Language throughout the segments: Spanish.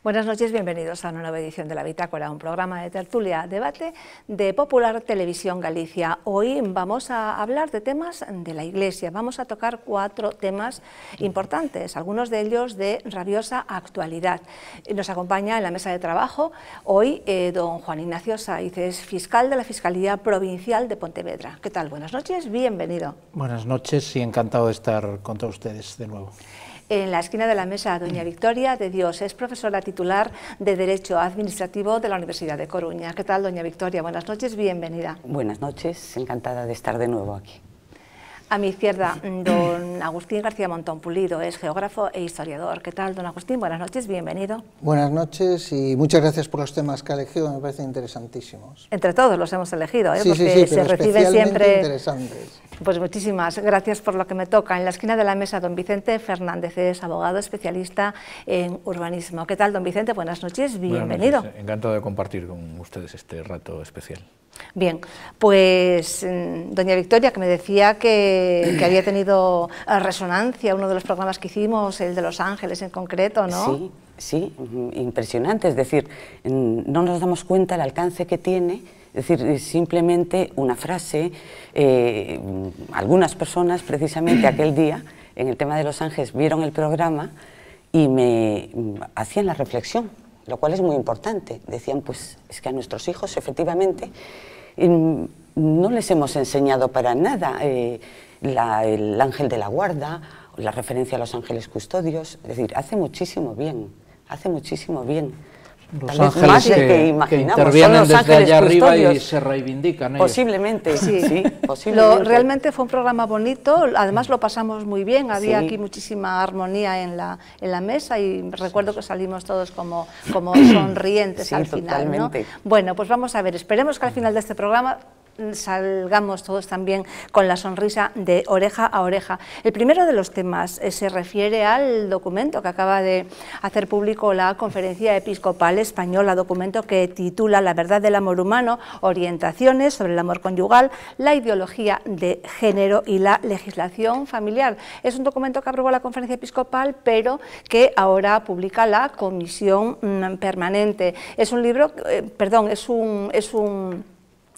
Buenas noches, bienvenidos a una nueva edición de La Bitácora, un programa de tertulia, debate de Popular Televisión Galicia. Hoy vamos a hablar de temas de la Iglesia, vamos a tocar 4 temas importantes, algunos de ellos de rabiosa actualidad. Nos acompaña en la mesa de trabajo hoy don Juan Ignacio Saiz, es fiscal de la Fiscalía Provincial de Pontevedra. ¿Qué tal? Buenas noches, bienvenido. Buenas noches y encantado de estar con todos ustedes de nuevo. En la esquina de la mesa, doña Victoria de Dios, es profesora titular de Derecho Administrativo de la Universidad de Coruña. ¿Qué tal, doña Victoria? Buenas noches, bienvenida. Buenas noches, encantada de estar de nuevo aquí. A mi izquierda, don Agustín García Montón Pulido, es geógrafo e historiador. ¿Qué tal, don Agustín? Buenas noches, bienvenido. Buenas noches y muchas gracias por los temas que ha elegido, me parecen interesantísimos. Entre todos los hemos elegido, sí, porque sí, se reciben siempre interesantes. Pues muchísimas gracias por lo que me toca. En la esquina de la mesa, don Vicente Fernández, es abogado especialista en urbanismo. ¿Qué tal, don Vicente? Buenas noches, bienvenido. Buenas noches. Encantado de compartir con ustedes este rato especial. Bien, pues doña Victoria, que me decía que había tenido resonancia uno de los programas que hicimos, el de Los Ángeles en concreto, ¿no? Sí, impresionante, es decir, no nos damos cuenta el alcance que tiene. Es decir, simplemente una frase, algunas personas precisamente aquel día, en el tema de Los Ángeles, vieron el programa y me hacían la reflexión, lo cual es muy importante. Decían, pues es que a nuestros hijos, efectivamente, no les hemos enseñado para nada el ángel de la guarda, la referencia a los ángeles custodios. Es decir, hace muchísimo bien, hace muchísimo bien. Los ángeles que intervienen desde allá arriba y se reivindican ellos. Posiblemente, sí, posiblemente. Realmente fue un programa bonito, además lo pasamos muy bien, había aquí muchísima armonía en la mesa y recuerdo que salimos todos como sonrientes al final, ¿no? Bueno, pues vamos a ver, esperemos que al final de este programa salgamos todos también con la sonrisa de oreja a oreja. El primero de los temas se refiere al documento que acaba de hacer público la Conferencia Episcopal Española, documento que titula La verdad del amor humano, orientaciones sobre el amor conyugal, la ideología de género y la legislación familiar. Es un documento que aprobó la Conferencia Episcopal, pero que ahora publica la Comisión Permanente. Es un libro, es un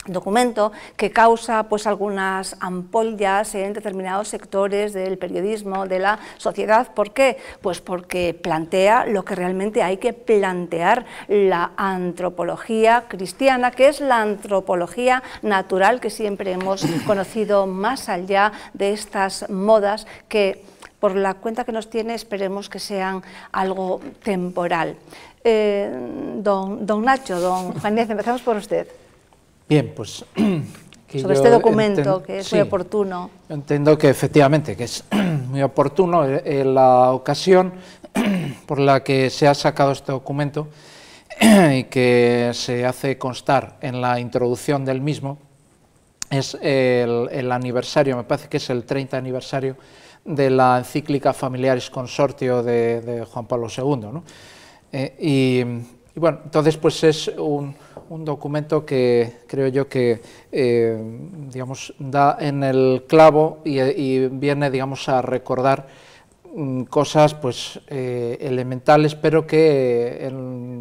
documento que causa pues algunas ampollas en determinados sectores del periodismo, de la sociedad. ¿Por qué? Pues porque plantea lo que realmente hay que plantear, la antropología cristiana, que es la antropología natural que siempre hemos conocido, más allá de estas modas que, por la cuenta que nos tiene, esperemos que sean algo temporal. Don Nacho, don Juan Ignacio, empezamos por usted. Bien, pues sobre este documento que es muy oportuno. Entiendo que efectivamente que es muy oportuno la ocasión por la que se ha sacado este documento y que se hace constar en la introducción del mismo. Es el aniversario, me parece que es el 30 aniversario de la encíclica Familiaris Consortio de Juan Pablo II, ¿no? Y bueno, entonces pues es un documento que creo yo que digamos, da en el clavo y viene, digamos, a recordar cosas pues elementales, pero que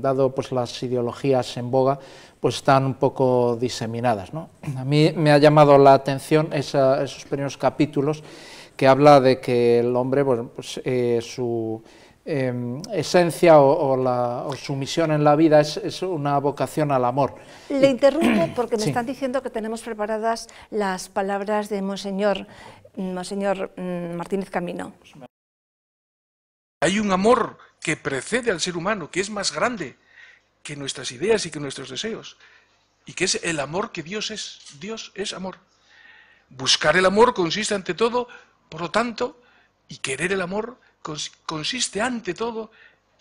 dado pues las ideologías en boga pues están un poco diseminadas, ¿no? A mí me ha llamado la atención esos primeros capítulos que habla de que el hombre, bueno, pues su esencia o su misión en la vida es una vocación al amor. Le interrumpo porque me están diciendo que tenemos preparadas las palabras de Monseñor Martínez Camino. Hay un amor que precede al ser humano, que es más grande que nuestras ideas y que nuestros deseos, y que es el amor que Dios es. Dios es amor. Buscar el amor consiste ante todo, por lo tanto, y querer el amor consiste ante todo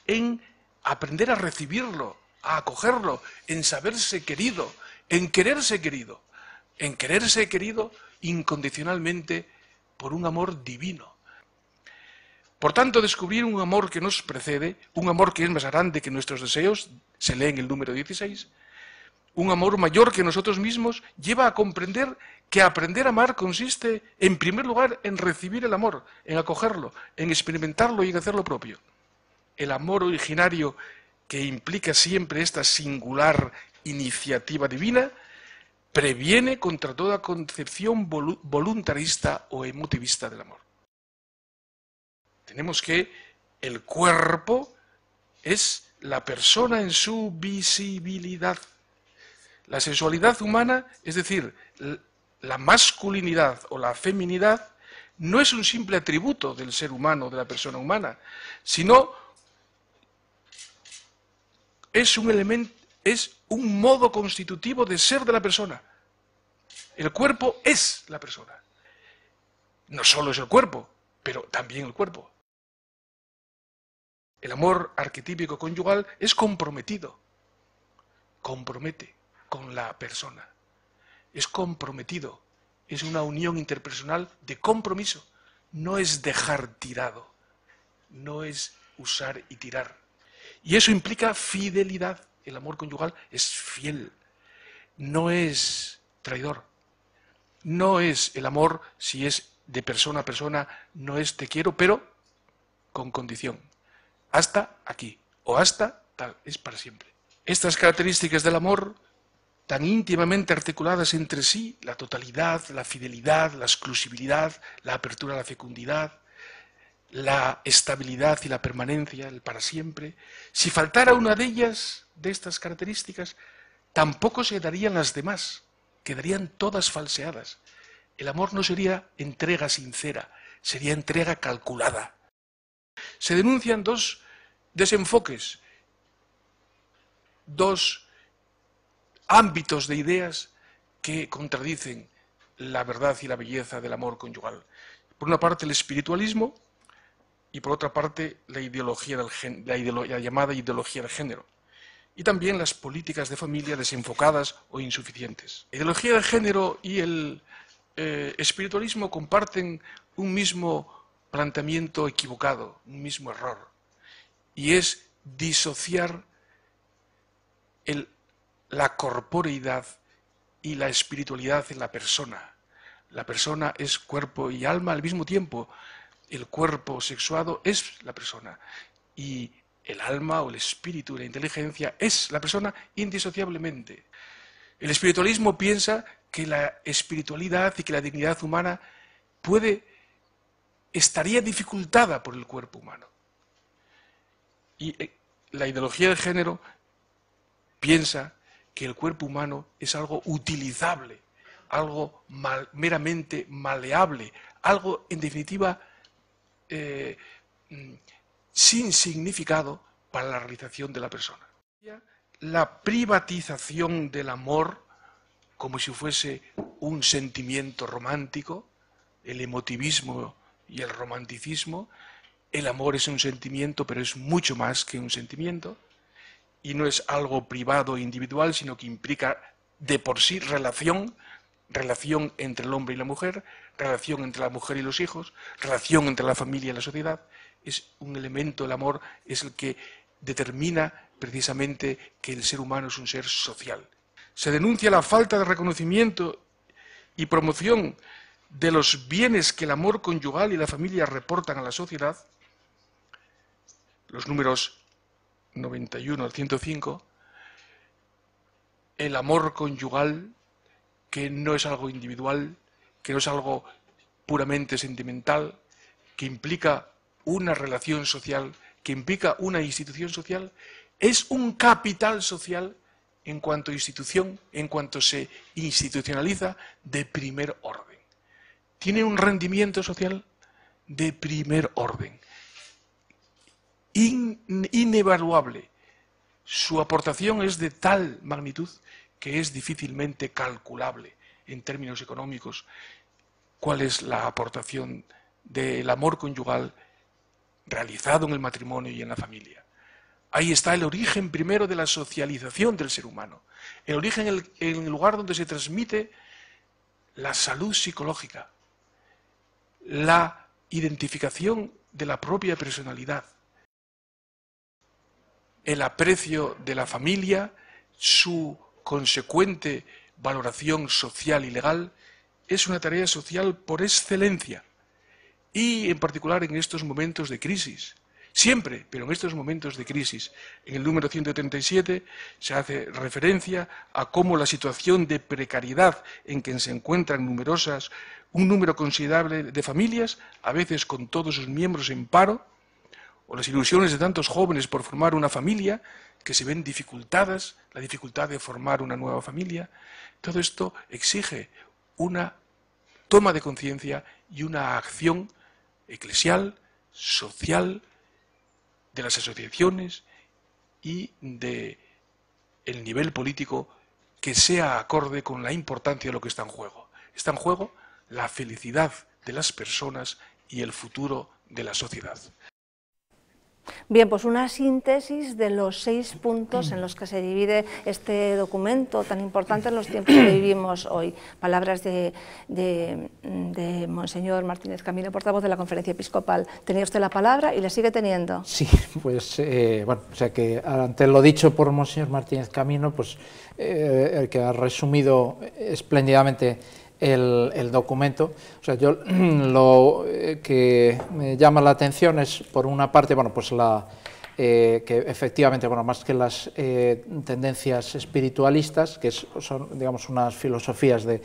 en aprender a recibirlo, a acogerlo, en saberse querido, en quererse querido incondicionalmente por un amor divino. Por tanto, descubrir un amor que nos precede, un amor que es más grande que nuestros deseos, se lee en el número 16, un amor mayor que nosotros mismos, lleva a comprender que aprender a amar consiste, en primer lugar, en recibir el amor, en acogerlo, en experimentarlo y en hacerlo propio. El amor originario que implica siempre esta singular iniciativa divina, previene contra toda concepción voluntarista o emotivista del amor. Tenemos que el cuerpo es la persona en su visibilidad. La sexualidad humana, es decir, la masculinidad o la feminidad, no es un simple atributo del ser humano, de la persona humana, sino es un elemento, es un modo constitutivo de ser de la persona. El cuerpo es la persona. No solo es el cuerpo, pero también el cuerpo. El amor arquetípico conyugal es comprometido, compromete con la persona, es comprometido, es una unión interpersonal de compromiso, no es dejar tirado, no es usar y tirar. Y eso implica fidelidad, el amor conyugal es fiel, no es traidor, no es el amor, si es de persona a persona, no es te quiero, pero con condición. Hasta aquí, o hasta tal, es para siempre. Estas características del amor, tan íntimamente articuladas entre sí, la totalidad, la fidelidad, la exclusividad, la apertura a la fecundidad, la estabilidad y la permanencia, el para siempre, si faltara una de ellas, de estas características, tampoco se darían las demás, quedarían todas falseadas. El amor no sería entrega sincera, sería entrega calculada. Se denuncian dos desenfoques, dos ámbitos de ideas que contradicen la verdad y la belleza del amor conyugal. Por una parte el espiritualismo y por otra parte la ideología la llamada ideología del género. Y también las políticas de familia desenfocadas o insuficientes. La ideología de género y el espiritualismo comparten un mismo planteamiento equivocado, un mismo error, y es disociar la corporeidad y la espiritualidad en la persona. La persona es cuerpo y alma al mismo tiempo. El cuerpo sexuado es la persona y el alma o el espíritu, la inteligencia, es la persona indisociablemente. El espiritualismo piensa que la espiritualidad y que la dignidad humana estaría dificultada por el cuerpo humano. Y la ideología de género piensa que el cuerpo humano es algo utilizable, algo meramente maleable, algo, en definitiva, sin significado para la realización de la persona. La privatización del amor, como si fuese un sentimiento romántico, el emotivismo y el romanticismo. El amor es un sentimiento, pero es mucho más que un sentimiento, y no es algo privado e individual, sino que implica de por sí relación entre el hombre y la mujer, relación entre la mujer y los hijos, relación entre la familia y la sociedad. Es un elemento, el amor es el que determina precisamente que el ser humano es un ser social. Se denuncia la falta de reconocimiento y promoción de los bienes que el amor conyugal y la familia reportan a la sociedad. Los números 91 al 105, el amor conyugal, que no es algo individual, que no es algo puramente sentimental, que implica una relación social, que implica una institución social, es un capital social en cuanto a institución, en cuanto se institucionaliza de primer orden. Tiene un rendimiento social de primer orden. Inevaluable. Su aportación es de tal magnitud que es difícilmente calculable en términos económicos cuál es la aportación del amor conyugal realizado en el matrimonio y en la familia. Ahí está el origen primero de la socialización del ser humano, el origen en el lugar donde se transmite la salud psicológica, la identificación de la propia personalidad, el aprecio de la familia, su consecuente valoración social y legal, es una tarea social por excelencia y en particular en estos momentos de crisis Siempre, pero en estos momentos de crisis. En el número 137 se hace referencia a cómo la situación de precariedad en que se encuentran un número considerable de familias, a veces con todos sus miembros en paro, o las ilusiones de tantos jóvenes por formar una familia, que se ven dificultadas, la dificultad de formar una nueva familia, todo esto exige una toma de conciencia y una acción eclesial, social, de las asociaciones y del nivel político que sea acorde con la importancia de lo que está en juego. Está en juego la felicidad de las personas y el futuro de la sociedad. Bien, pues una síntesis de los 6 puntos en los que se divide este documento tan importante en los tiempos que vivimos hoy. Palabras de Monseñor Martínez Camino, portavoz de la Conferencia Episcopal. Tenía usted la palabra y la sigue teniendo. Sí, pues bueno, o sea que ante lo dicho por Monseñor Martínez Camino, pues el que ha resumido espléndidamente el documento. O sea, yo lo que me llama la atención es, por una parte, bueno, pues que efectivamente, bueno, más que las tendencias espiritualistas, que son, digamos, unas filosofías de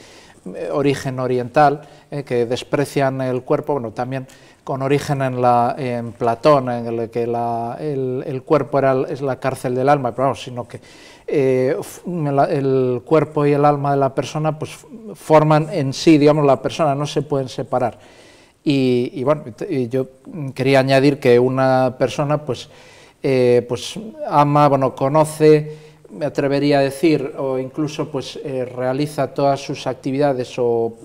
origen oriental, que desprecian el cuerpo, bueno, también con origen en Platón, en el que el cuerpo es la cárcel del alma, pero vamos, sino que el cuerpo y el alma de la persona pues forman en sí, digamos, la persona, no se pueden separar. Y bueno, yo quería añadir que una persona pues ama, bueno, conoce, me atrevería a decir, o incluso pues realiza todas sus actividades o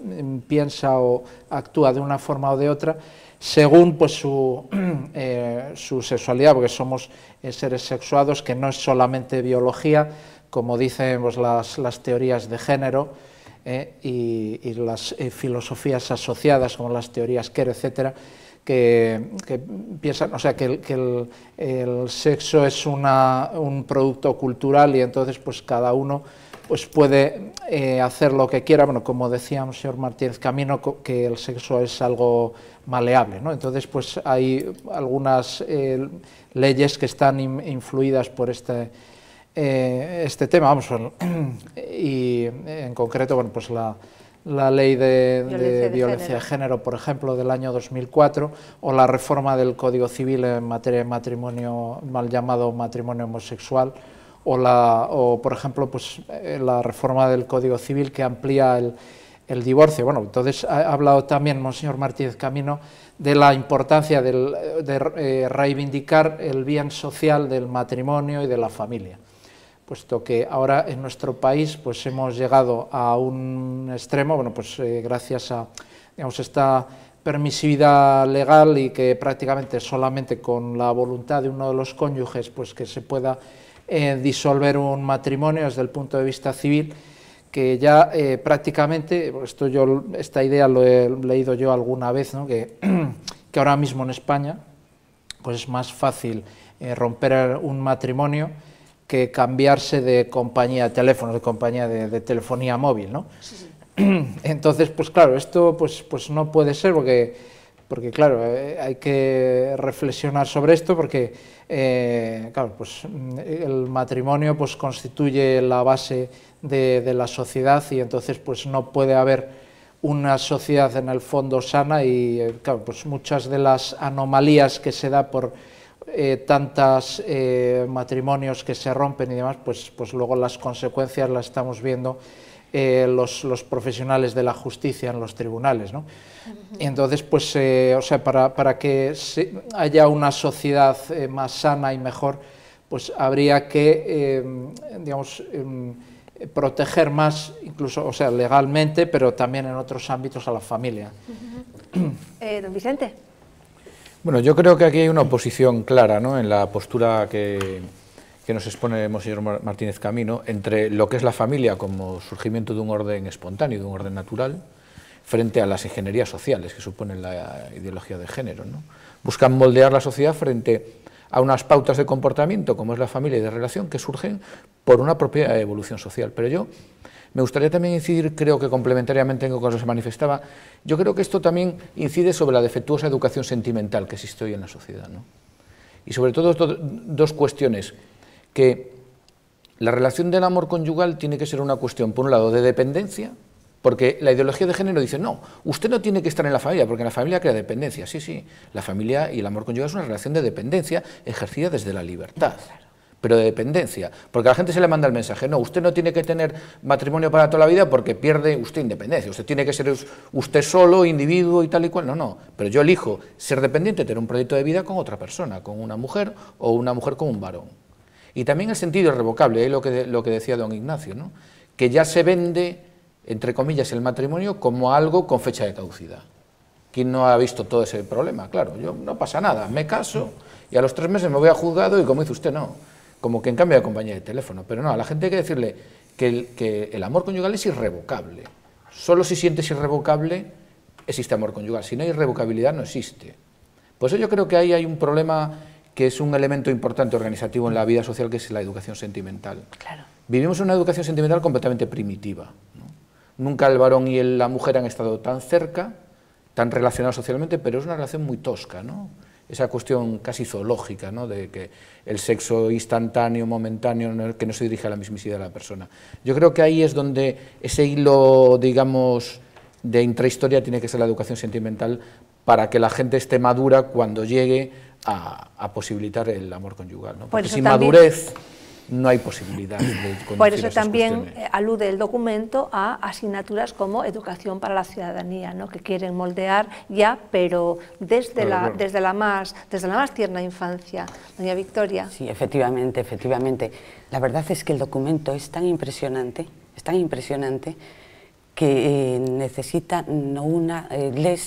piensa o actúa de una forma o de otra según pues su sexualidad, porque somos seres sexuados, que no es solamente biología, como dicen pues, las teorías de género y las filosofías asociadas, como las teorías queer, etcétera, que piensan, o sea, que el sexo es un producto cultural y entonces pues cada uno pues puede hacer lo que quiera, bueno, como decía el señor Martínez Camino, que el sexo es algo maleable, ¿no? Entonces pues hay algunas leyes que están influidas por este tema, vamos, y en concreto, bueno, pues la ley de violencia de género, por ejemplo, del año 2004, o la reforma del Código Civil en materia de matrimonio, mal llamado matrimonio homosexual, o por ejemplo, pues, la reforma del Código Civil que amplía el divorcio. Bueno, entonces ha hablado también Monseñor Martínez Camino de la importancia de reivindicar el bien social del matrimonio y de la familia, puesto que ahora en nuestro país pues hemos llegado a un extremo, bueno, pues gracias a, digamos, esta permisividad legal y que prácticamente solamente con la voluntad de uno de los cónyuges pues que se pueda disolver un matrimonio desde el punto de vista civil, que ya prácticamente, esta idea lo he leído yo alguna vez, ¿no? que ahora mismo en España pues es más fácil romper un matrimonio que cambiarse de compañía de teléfonos, de compañía de telefonía móvil, ¿no? Sí. Entonces, pues claro, esto pues no puede ser porque claro, hay que reflexionar sobre esto porque, claro, pues el matrimonio pues constituye la base de la sociedad y entonces pues no puede haber una sociedad en el fondo sana y, claro, pues muchas de las anomalías que se da por tantos matrimonios que se rompen y demás, pues luego las consecuencias las estamos viendo los profesionales de la justicia en los tribunales, ¿no? Y entonces, pues, o sea, para que haya una sociedad más sana y mejor, pues habría que, digamos, proteger más, incluso, o sea, legalmente, pero también en otros ámbitos a la familia. Don Vicente. Bueno, yo creo que aquí hay una oposición clara, ¿no?, en la postura que nos expone Monseñor Martínez Camino entre lo que es la familia como surgimiento de un orden espontáneo, de un orden natural, frente a las ingenierías sociales que suponen la ideología de género, ¿no? Buscan moldear la sociedad frente a unas pautas de comportamiento, como es la familia y de relación, que surgen por una propia evolución social. Pero yo me gustaría también incidir, creo que complementariamente en lo que se manifestaba, yo creo que esto también incide sobre la defectuosa educación sentimental que existe hoy en la sociedad, ¿no? Y sobre todo dos cuestiones, que la relación del amor conyugal tiene que ser una cuestión, por un lado, de dependencia, porque la ideología de género dice, no, usted no tiene que estar en la familia, porque en la familia crea dependencia. Sí, sí, la familia y el amor conyugal es una relación de dependencia ejercida desde la libertad, pero de dependencia, porque a la gente se le manda el mensaje, no, usted no tiene que tener matrimonio para toda la vida porque pierde usted independencia, usted tiene que ser usted solo, individuo y tal y cual, no, pero yo elijo ser dependiente, tener un proyecto de vida con otra persona, con una mujer o una mujer con un varón. Y también el sentido irrevocable, lo que decía don Ignacio, ¿no? Que ya se vende, entre comillas, el matrimonio como algo con fecha de caducidad. ¿Quién no ha visto todo ese problema? Claro, yo no pasa nada, me caso y a los 3 meses me voy a juzgado y como dice usted, no, como que en cambio de compañía de teléfono. Pero no, a la gente hay que decirle que el amor conyugal es irrevocable. Solo si sientes irrevocable existe amor conyugal, si no hay irrevocabilidad no existe. Por eso yo creo que ahí hay un problema que es un elemento importante organizativo en la vida social, que es la educación sentimental. Claro. Vivimos una educación sentimental completamente primitiva, ¿no? Nunca el varón y la mujer han estado tan cerca, tan relacionados socialmente, pero es una relación muy tosca, ¿no? Esa cuestión casi zoológica, ¿no? De que el sexo instantáneo, momentáneo, que no se dirige a la mismicidad de la persona. Yo creo que ahí es donde ese hilo, digamos, de intrahistoria tiene que ser la educación sentimental para que la gente esté madura cuando llegue a posibilitar el amor conyugal, ¿no? Porque sin madurez no hay posibilidad de conducir. Por eso también alude el documento a asignaturas como educación para la ciudadanía, ¿no? Que quieren moldear ya, pero desde la más tierna infancia. Doña Victoria. Sí, efectivamente. La verdad es que el documento es tan impresionante que necesita no una,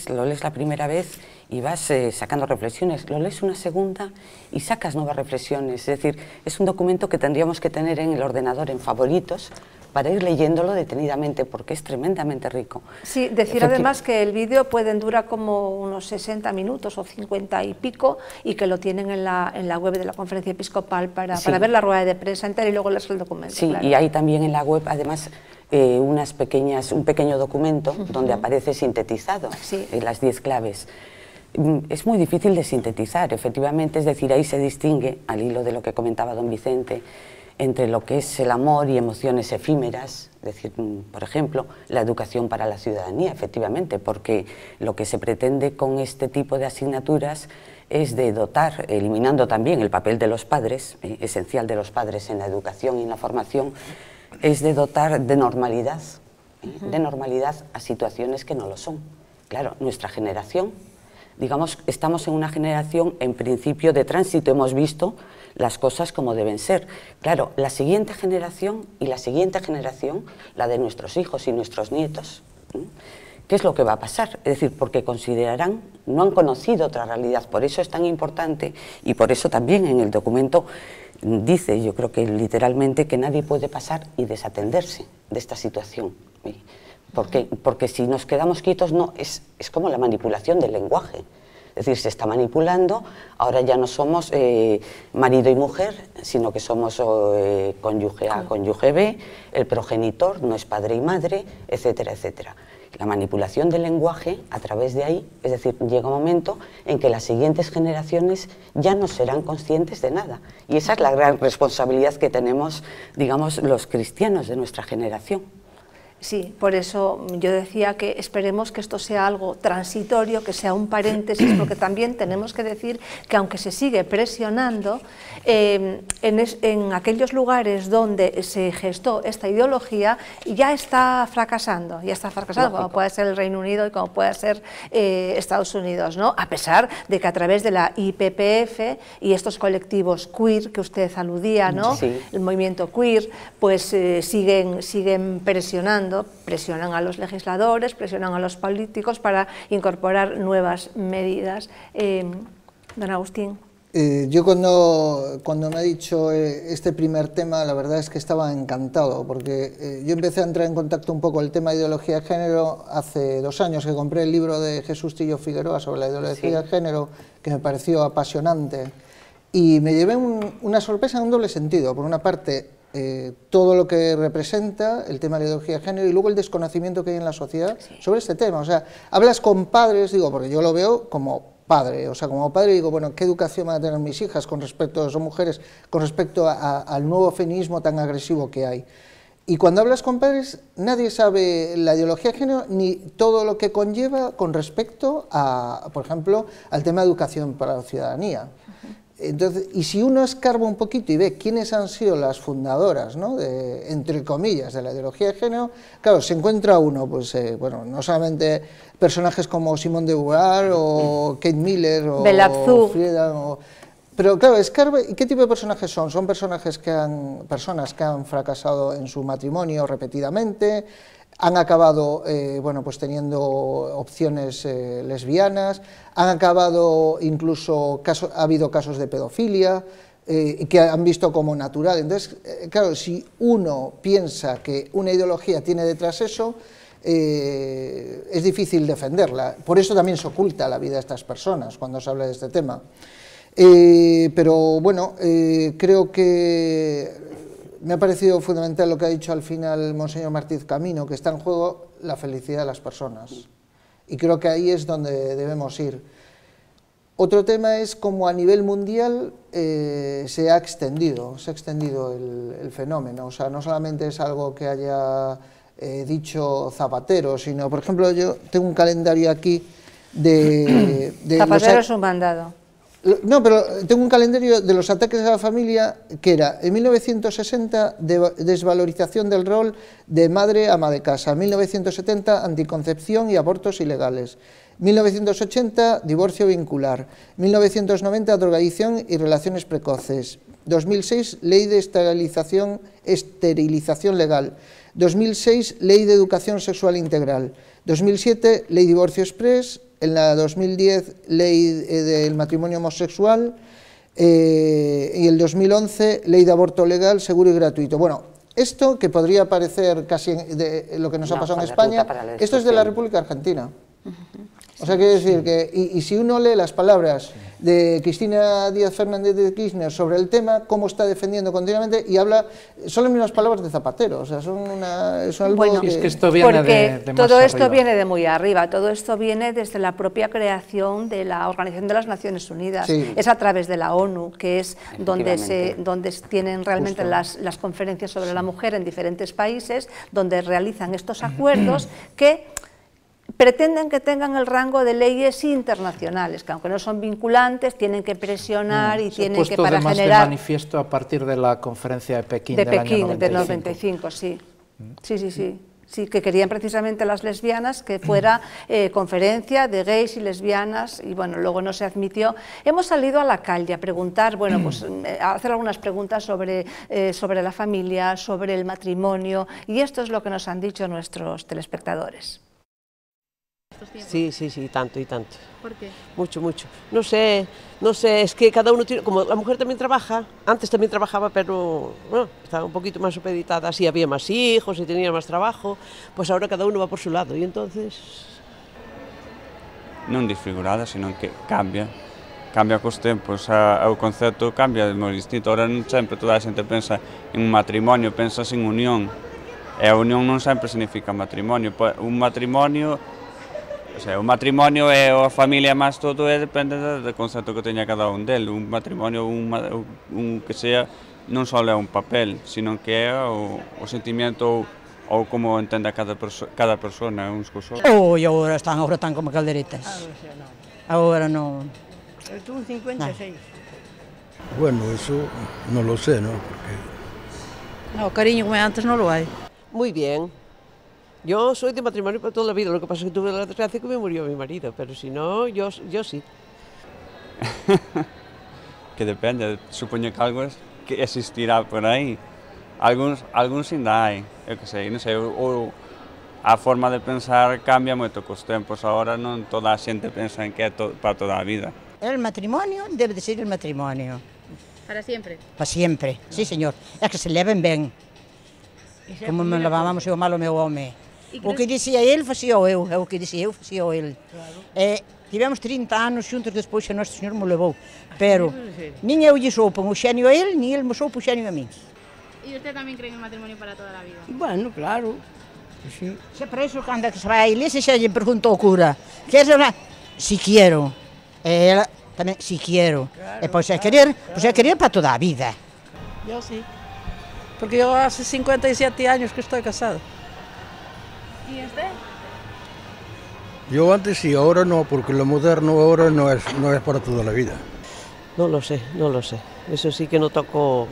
lo lees la primera vez y vas sacando reflexiones, lo lees una segunda y sacas nuevas reflexiones. Es decir, es un documento que tendríamos que tener en el ordenador en favoritos para ir leyéndolo detenidamente, porque es tremendamente rico. Sí, decir además que el vídeo pueden durar como unos 60 minutos o 50 y pico, y que lo tienen en la web de la Conferencia Episcopal para ver la rueda de prensa entera y luego leer el documento. Sí, claro. Y hay también en la web, además, un pequeño documento donde aparece sintetizado las 10 claves. Es muy difícil de sintetizar, efectivamente, es decir, ahí se distingue, al hilo de lo que comentaba don Vicente, entre lo que es el amor y emociones efímeras, es decir, por ejemplo, la educación para la ciudadanía, efectivamente, porque lo que se pretende con este tipo de asignaturas es de dotar, eliminando también el papel de los padres, esencial de los padres en la educación y en la formación, es de dotar de normalidad a situaciones que no lo son. Claro, nuestra generación, digamos, estamos en una generación en principio de tránsito, hemos visto las cosas como deben ser. Claro, la siguiente generación y la siguiente generación, la de nuestros hijos y nuestros nietos, ¿qué es lo que va a pasar? Es decir, porque considerarán, no han conocido otra realidad, por eso es tan importante y por eso también en el documento dice, yo creo que literalmente, que nadie puede pasar y desatenderse de esta situación. Porque si nos quedamos quietos, no, es como la manipulación del lenguaje. Es decir, se está manipulando, ahora ya no somos marido y mujer, sino que somos cónyuge A, cónyuge B, el progenitor no es padre y madre, etcétera, etcétera. La manipulación del lenguaje, a través de ahí, es decir, llega un momento en que las siguientes generaciones ya no serán conscientes de nada. Y esa es la gran responsabilidad que tenemos, digamos, los cristianos de nuestra generación. Sí, por eso yo decía que esperemos que esto sea algo transitorio, que sea un paréntesis, porque también tenemos que decir que aunque se sigue presionando, en aquellos lugares donde se gestó esta ideología ya está fracasando, como puede ser el Reino Unido y como puede ser Estados Unidos, ¿no? A pesar de que a través de la IPPF y estos colectivos queer que usted aludía, ¿no? Sí. El movimiento queer, pues siguen presionan a los legisladores, presionan a los políticos para incorporar nuevas medidas. Don Agustín. Yo cuando me ha dicho este primer tema, la verdad es que estaba encantado, porque yo empecé a entrar en contacto un poco el tema de ideología de género hace 2 años, que compré el libro de Jesús Tillo Figueroa sobre la ideología de género, que me pareció apasionante, y me llevé una sorpresa en un doble sentido. Por una parte, todo lo que representa el tema de la ideología de género, y luego el desconocimiento que hay en la sociedad sobre este tema. O sea, hablas con padres, digo, porque yo lo veo como padre, o sea, como padre digo, bueno, ¿qué educación van a tener mis hijas con respecto, son mujeres, con respecto al nuevo feminismo tan agresivo que hay? Y cuando hablas con padres, nadie sabe la ideología de género ni todo lo que conlleva con respecto a, por ejemplo, al tema de educación para la ciudadanía. Entonces, y si uno escarba un poquito y ve quiénes han sido las fundadoras, ¿no?, entre comillas, de la ideología de género, claro, se encuentra uno, pues, bueno, no solamente personajes como Simone de Beauvoir o Kate Miller o Friedan, pero claro, escarba, ¿y qué tipo de personajes son? Son personas que han fracasado en su matrimonio repetidamente, han acabado bueno, pues teniendo opciones lesbianas, han acabado incluso, ha habido casos de pedofilia, que han visto como natural. Entonces, claro, si uno piensa que una ideología tiene detrás eso, es difícil defenderla. Por eso también se oculta la vida de estas personas cuando se habla de este tema. Pero bueno, creo que me ha parecido fundamental lo que ha dicho al final Monseñor Martínez Camino, que está en juego la felicidad de las personas. Y creo que ahí es donde debemos ir. Otro tema es cómo a nivel mundial se ha extendido el fenómeno. O sea, no solamente es algo que haya dicho Zapatero, sino, por ejemplo, yo tengo un calendario aquí de Zapatero es un mandado. No, pero tengo un calendario de los ataques a la familia que era en 1960 desvalorización del rol de madre ama de casa, 1970 anticoncepción y abortos ilegales, 1980 divorcio vincular, 1990 drogadicción y relaciones precoces, 2006 ley de esterilización legal, 2006 ley de educación sexual integral, 2007 ley divorcio express, en la 2010 ley del matrimonio homosexual y el 2011 ley de aborto legal, seguro y gratuito. Bueno, esto que podría parecer casi de lo que nos ha pasado en España, esto es de la República Argentina. O sea, quiere decir que, y si uno lee las palabras de Cristina Díaz Fernández de Kirchner sobre el tema, cómo está defendiendo continuamente, y habla, son las mismas palabras de Zapatero, o sea, es algo bueno, que... Es que esto viene de todo más esto arriba. viene de muy arriba, todo esto viene desde la propia creación de la Organización de las Naciones Unidas, sí. Es a través de la ONU, que es donde tienen realmente las conferencias sobre la mujer en diferentes países, donde realizan estos acuerdos que pretenden que tengan el rango de leyes internacionales, que aunque no son vinculantes, tienen que presionar y tienen que para generar... de manifiesto a partir de la conferencia de Pekín del año 95. Del 95, sí. Sí, que querían precisamente las lesbianas que fuera conferencia de gays y lesbianas, y bueno, luego no se admitió. Hemos salido a la calle a preguntar, bueno, pues a hacer algunas preguntas sobre la familia, sobre el matrimonio, y esto es lo que nos han dicho nuestros telespectadores. Sí, tanto y tanto. ¿Por qué? Mucho. No sé, es que cada uno tiene, como la mujer también trabaja, antes también trabajaba, pero bueno, estaba un poquito más supeditada, así había más hijos y tenía más trabajo, pues ahora cada uno va por su lado y entonces... Non desfigurada, sino que cambia cos tempos, o concepto cambia de moi distinto. Ahora non sempre toda a xente pensa en un matrimonio, pensas en unión, e a unión non sempre significa matrimonio. Un matrimonio, o sea, o matrimonio e a familia máis todo depende do concepto que teña cada un del. Un matrimonio, un que sea, non só é un papel, sino que é o sentimento ou como entende cada persona uns cos outros. Agora están como calderetas. Ahora no. Tú un 56. Bueno, eso no lo sé, ¿no? Porque... No, cariño como antes no lo hay. Muy bien. Yo soy de matrimonio para toda la vida, lo que pasa es que tuve la desgracia que me murió mi marido, pero si no, yo sí. Que depende, supoño que algo que existirá por aí. Algúns ainda hai, eu que sei, non sei, ou a forma de pensar cambia moito cos tempos, agora non toda a xente pensa en que é para toda a vida. El matrimonio debe de ser el matrimonio. ¿Para siempre? Para siempre, sí señor, é que se leven ben. Como me levábamos eu mal o meu home. O que dicía ele, facía eu, o que dicía eu, facía ele. Tivemos 30 anos xuntos, despois o Nosso Senhor me levou. Pero, nin eu lle soupo o xenio a ele, nin ele me soupo o xenio a mí. ¿Y usted también cree en el matrimonio para toda la vida? Bueno, claro. Sí. Se para iso, cando se vai á iglesia, xa lle preguntou ao cura, queres hablar? Si quiero. E ela tamén, si quiero. Claro, e pois é querer para toda a vida. Yo sí, porque yo hace 57 años que estoy casado. ¿Y usted? Yo antes sí, ahora no, porque lo moderno ahora no es para toda la vida. No lo sé. Eso sí que no toco,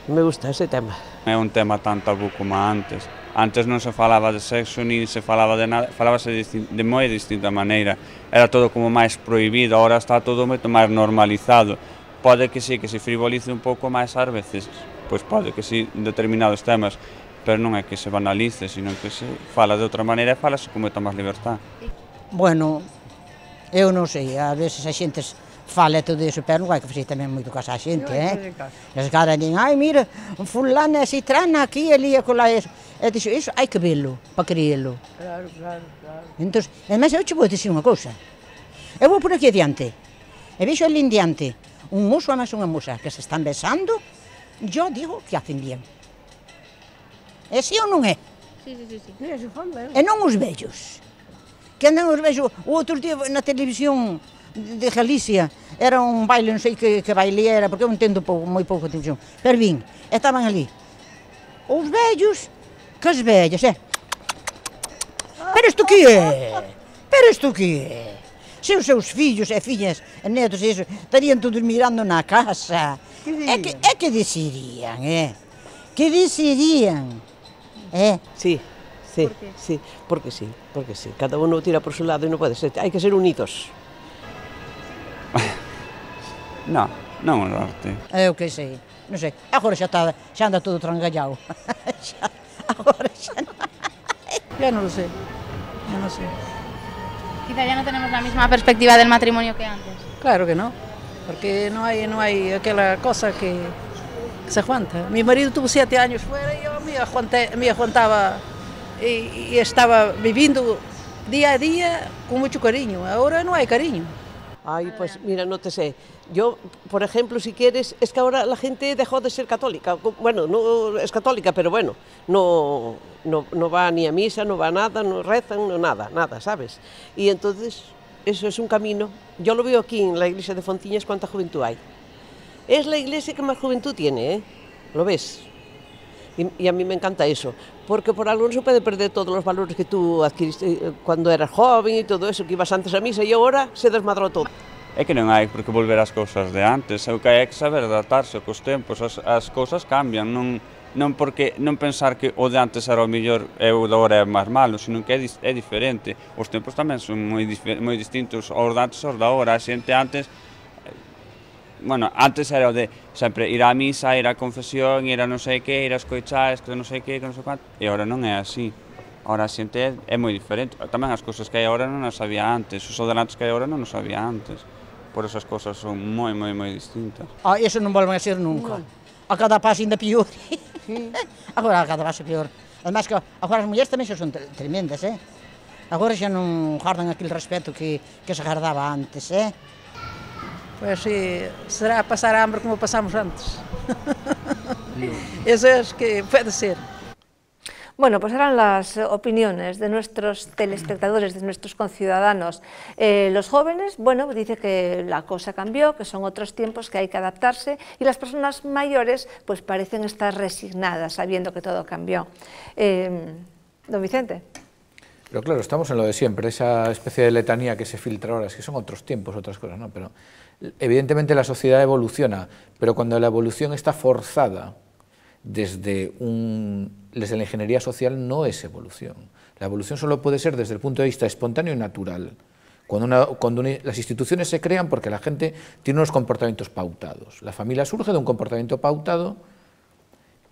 me gusta ese tema. É un tema tan tabú como antes. Antes non se falaba de sexo, ni se falaba de nada, falábase de moi distinta maneira. Era todo como máis prohibido, agora está todo moito máis normalizado. Pode que sí, que se frivolice un pouco máis ás veces, pois pode que sí, en determinados temas, pero non é que se banalice, sino que se fala de outra maneira e falase con moita máis libertad. Bueno, eu non sei, ás veces a xente fala todo iso, pero non hai que fazer tamén moito caso a xente, As caras din, ai, mira, fulana, citrana, aquí, ali, acolá, eso. E dixo, iso hai que verlo, para creerlo. Claro. Entón, además, eu che vou dicir unha cousa. Eu vou por aquí adiante, e vexo ali en diante, un mozo e máis unha moza que se están besando, yo digo que hacen bien. É si ou non é? Sí. E non os vellos. Que andan os vellos, o outro día na televisión de Galicia, era un baile, non sei que baile era, porque eu entendo moi pouco de televisión, pero vin, estaban ali, os vellos, que as vellas, Pero isto que é? Se os seus fillos e fillas, e netos e iso, estarían todos mirando na casa. É que decidirían, Que decidirían, Sí, porque sí. Cada uno tira por su lado e non pode ser, hai que ser unidos. Non arte. Eu que sei, non sei, agora xa anda todo trangallado. Agora xa non. Ya no lo sé. Quizá ya no tenemos la misma perspectiva del matrimonio que antes. Claro que no, porque no hay aquella cosa que se aguanta. Mi marido tuvo 7 años fuera y yo me aguantaba y estaba viviendo día a día con mucho cariño. Ahora no hay cariño. Ay, pues mira, no te sé. Yo, por ejemplo, si quieres, es que ahora la gente dejó de ser católica. Bueno, no es católica, pero bueno, no va ni a misa, no va a nada, no rezan, no nada, ¿sabes? Y entonces, eso es un camino. Yo lo veo aquí en la iglesia de Fontiñas, cuánta juventud hay. Es la iglesia que más juventud tiene, ¿Lo ves? Y a mí me encanta eso, porque por algo no se puede perder todos los valores que tú adquiriste cuando eras joven y todo eso, que ibas antes a misa y ahora se desmadrou todo. É que non hai por que volver ás cousas de antes, o que hai que saber adaptarse cos tempos, as cousas cambian, non pensar que o de antes era o mellor e o de agora é máis malo, sino que é diferente. Os tempos tamén son moi distintos, os de antes e os de agora. A xente antes, antes era o de sempre ir á misa, ir á confesión, ir a non sei que, ir aos coichais, que non sei que, que non sei quanto, e agora non é así. Agora a xente é moi diferente, tamén as cousas que hai agora non as sabía antes, os adelantos que hai agora non os sabía antes. Por eso as cousas son moi distintas. Eso non volven a ser nunca. A cada paso ainda pior. Agora a cada paso pior. Además que agora as mulleres tamén son tremendas, Agora xa non guardan aquele respeto que se guardaba antes, Pues sí, será pasar hambre como pasamos antes. Eso es que puede ser. Bueno, pues eran las opiniones de nuestros telespectadores, de nuestros conciudadanos. Los jóvenes, dice que la cosa cambió, que son otros tiempos, que hay que adaptarse, y las personas mayores pues parecen estar resignadas, sabiendo que todo cambió. Don Vicente. Pero claro, estamos en lo de siempre, esa especie de letanía que se filtra ahora, es que son otros tiempos, otras cosas, ¿no? Pero evidentemente la sociedad evoluciona, pero cuando la evolución está forzada desde la ingeniería social, no es evolución. La evolución solo puede ser desde el punto de vista espontáneo y natural, cuando las instituciones se crean porque la gente tiene unos comportamientos pautados. La familia surge de un comportamiento pautado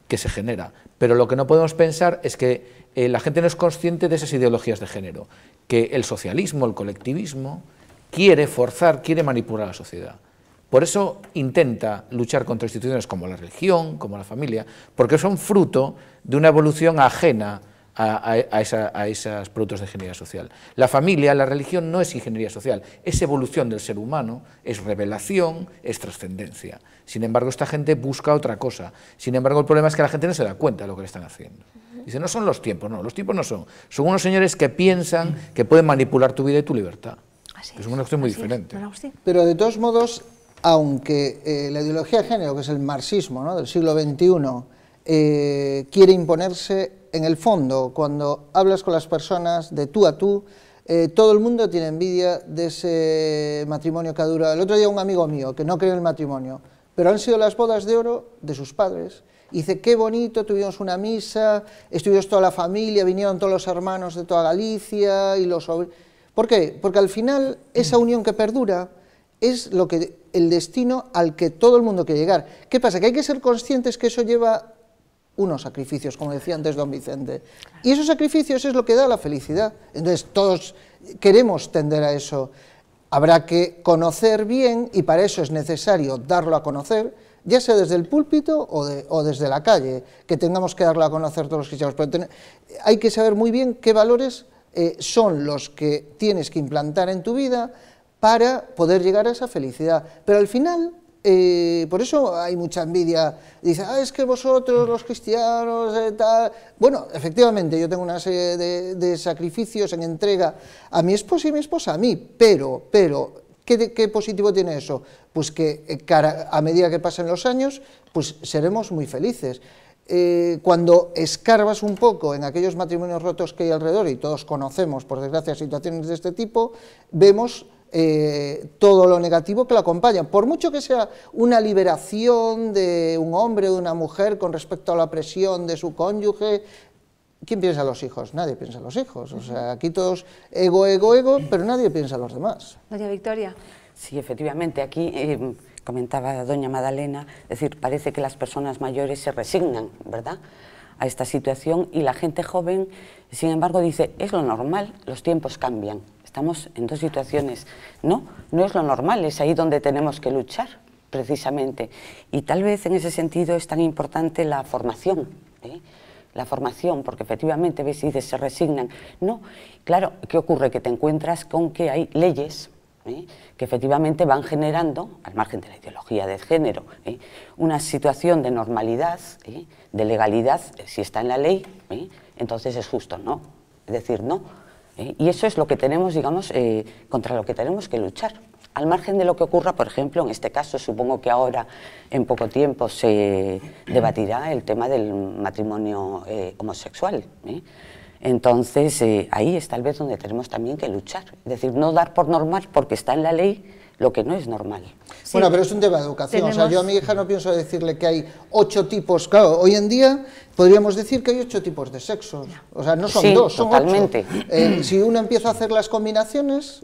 que se genera, pero lo que no podemos pensar es que la gente no es consciente de esas ideologías de género, que el socialismo, el colectivismo, quiere forzar, quiere manipular a la sociedad. Por eso intenta luchar contra instituciones como la religión, como la familia, porque son fruto de una evolución ajena a esos productos de ingeniería social. La familia, la religión no es ingeniería social, es evolución del ser humano, es revelación, es trascendencia. Sin embargo, esta gente busca otra cosa. Sin embargo, el problema es que la gente no se da cuenta de lo que le están haciendo. Dice, no son los tiempos no son unos señores que piensan que pueden manipular tu vida y tu libertad. Es una cuestión muy diferente. Pero de todos modos, aunque la ideología de género, que es el marxismo, ¿no?, del siglo XXI, quiere imponerse, en el fondo, cuando hablas con las personas de tú a tú, todo el mundo tiene envidia de ese matrimonio que ha durado. El otro día un amigo mío, que no cree en el matrimonio, pero han sido las bodas de oro de sus padres, y dice, qué bonito, tuvimos una misa, estuvimos toda la familia, vinieron todos los hermanos de toda Galicia, y los sobrinos. ¿Por qué? Porque al final esa unión que perdura es el destino al que todo el mundo quiere llegar. ¿Qué pasa? Que hay que ser conscientes que eso lleva unos sacrificios, como decía antes don Vicente, y esos sacrificios es lo que da la felicidad. Entonces todos queremos tender a eso. Habrá que conocer bien, y para eso es necesario darlo a conocer, ya sea desde el púlpito o desde la calle, que tengamos que darlo a conocer todos los cristianos. Pero hay que saber muy bien qué valores son los que tienes que implantar en tu vida para poder llegar a esa felicidad. Pero al final, por eso hay mucha envidia, dice, es que vosotros los cristianos, tal. Bueno, efectivamente, yo tengo una serie de sacrificios en entrega a mi esposa y mi esposa a mí, pero ¿qué positivo tiene eso? Pues que a medida que pasen los años, pues seremos muy felices. Cuando escarbas un poco en aquellos matrimonios rotos que hay alrededor, y todos conocemos, por desgracia, situaciones de este tipo, vemos todo lo negativo que lo acompaña. Por mucho que sea una liberación de un hombre o de una mujer con respecto a la presión de su cónyuge, ¿quién piensa en los hijos? Nadie piensa en los hijos. O sea, aquí todos ego, pero nadie piensa en los demás. Doña Victoria. Sí, efectivamente, aquí comentaba doña Madalena, es decir, parece que las personas mayores se resignan, ¿verdad?, a esta situación, y la gente joven, sin embargo, dice, es lo normal, los tiempos cambian. Estamos en dos situaciones. No es lo normal, es ahí donde tenemos que luchar, precisamente. Y tal vez en ese sentido es tan importante la formación, la formación, porque efectivamente, ves, dices, se resignan. No, claro, ¿qué ocurre? Que te encuentras con que hay leyes que efectivamente van generando, al margen de la ideología de género, una situación de normalidad, de legalidad, si está en la ley, entonces es justo, ¿no? Es decir, no. Y eso es lo que tenemos, digamos, contra lo que tenemos que luchar. Al margen de lo que ocurra, por ejemplo, en este caso, supongo que ahora, en poco tiempo, se debatirá el tema del matrimonio homosexual. Entonces, ahí es tal vez donde tenemos también que luchar. Es decir, no dar por normal, porque está en la ley, lo que no es normal. Sí. Bueno, pero es un tema de educación. O sea, yo a mi hija no pienso decirle que hay 8 tipos. Claro, hoy en día podríamos decir que hay 8 tipos de sexos. O sea, no son 2, son totalmente. 8. Si uno empieza a hacer las combinaciones,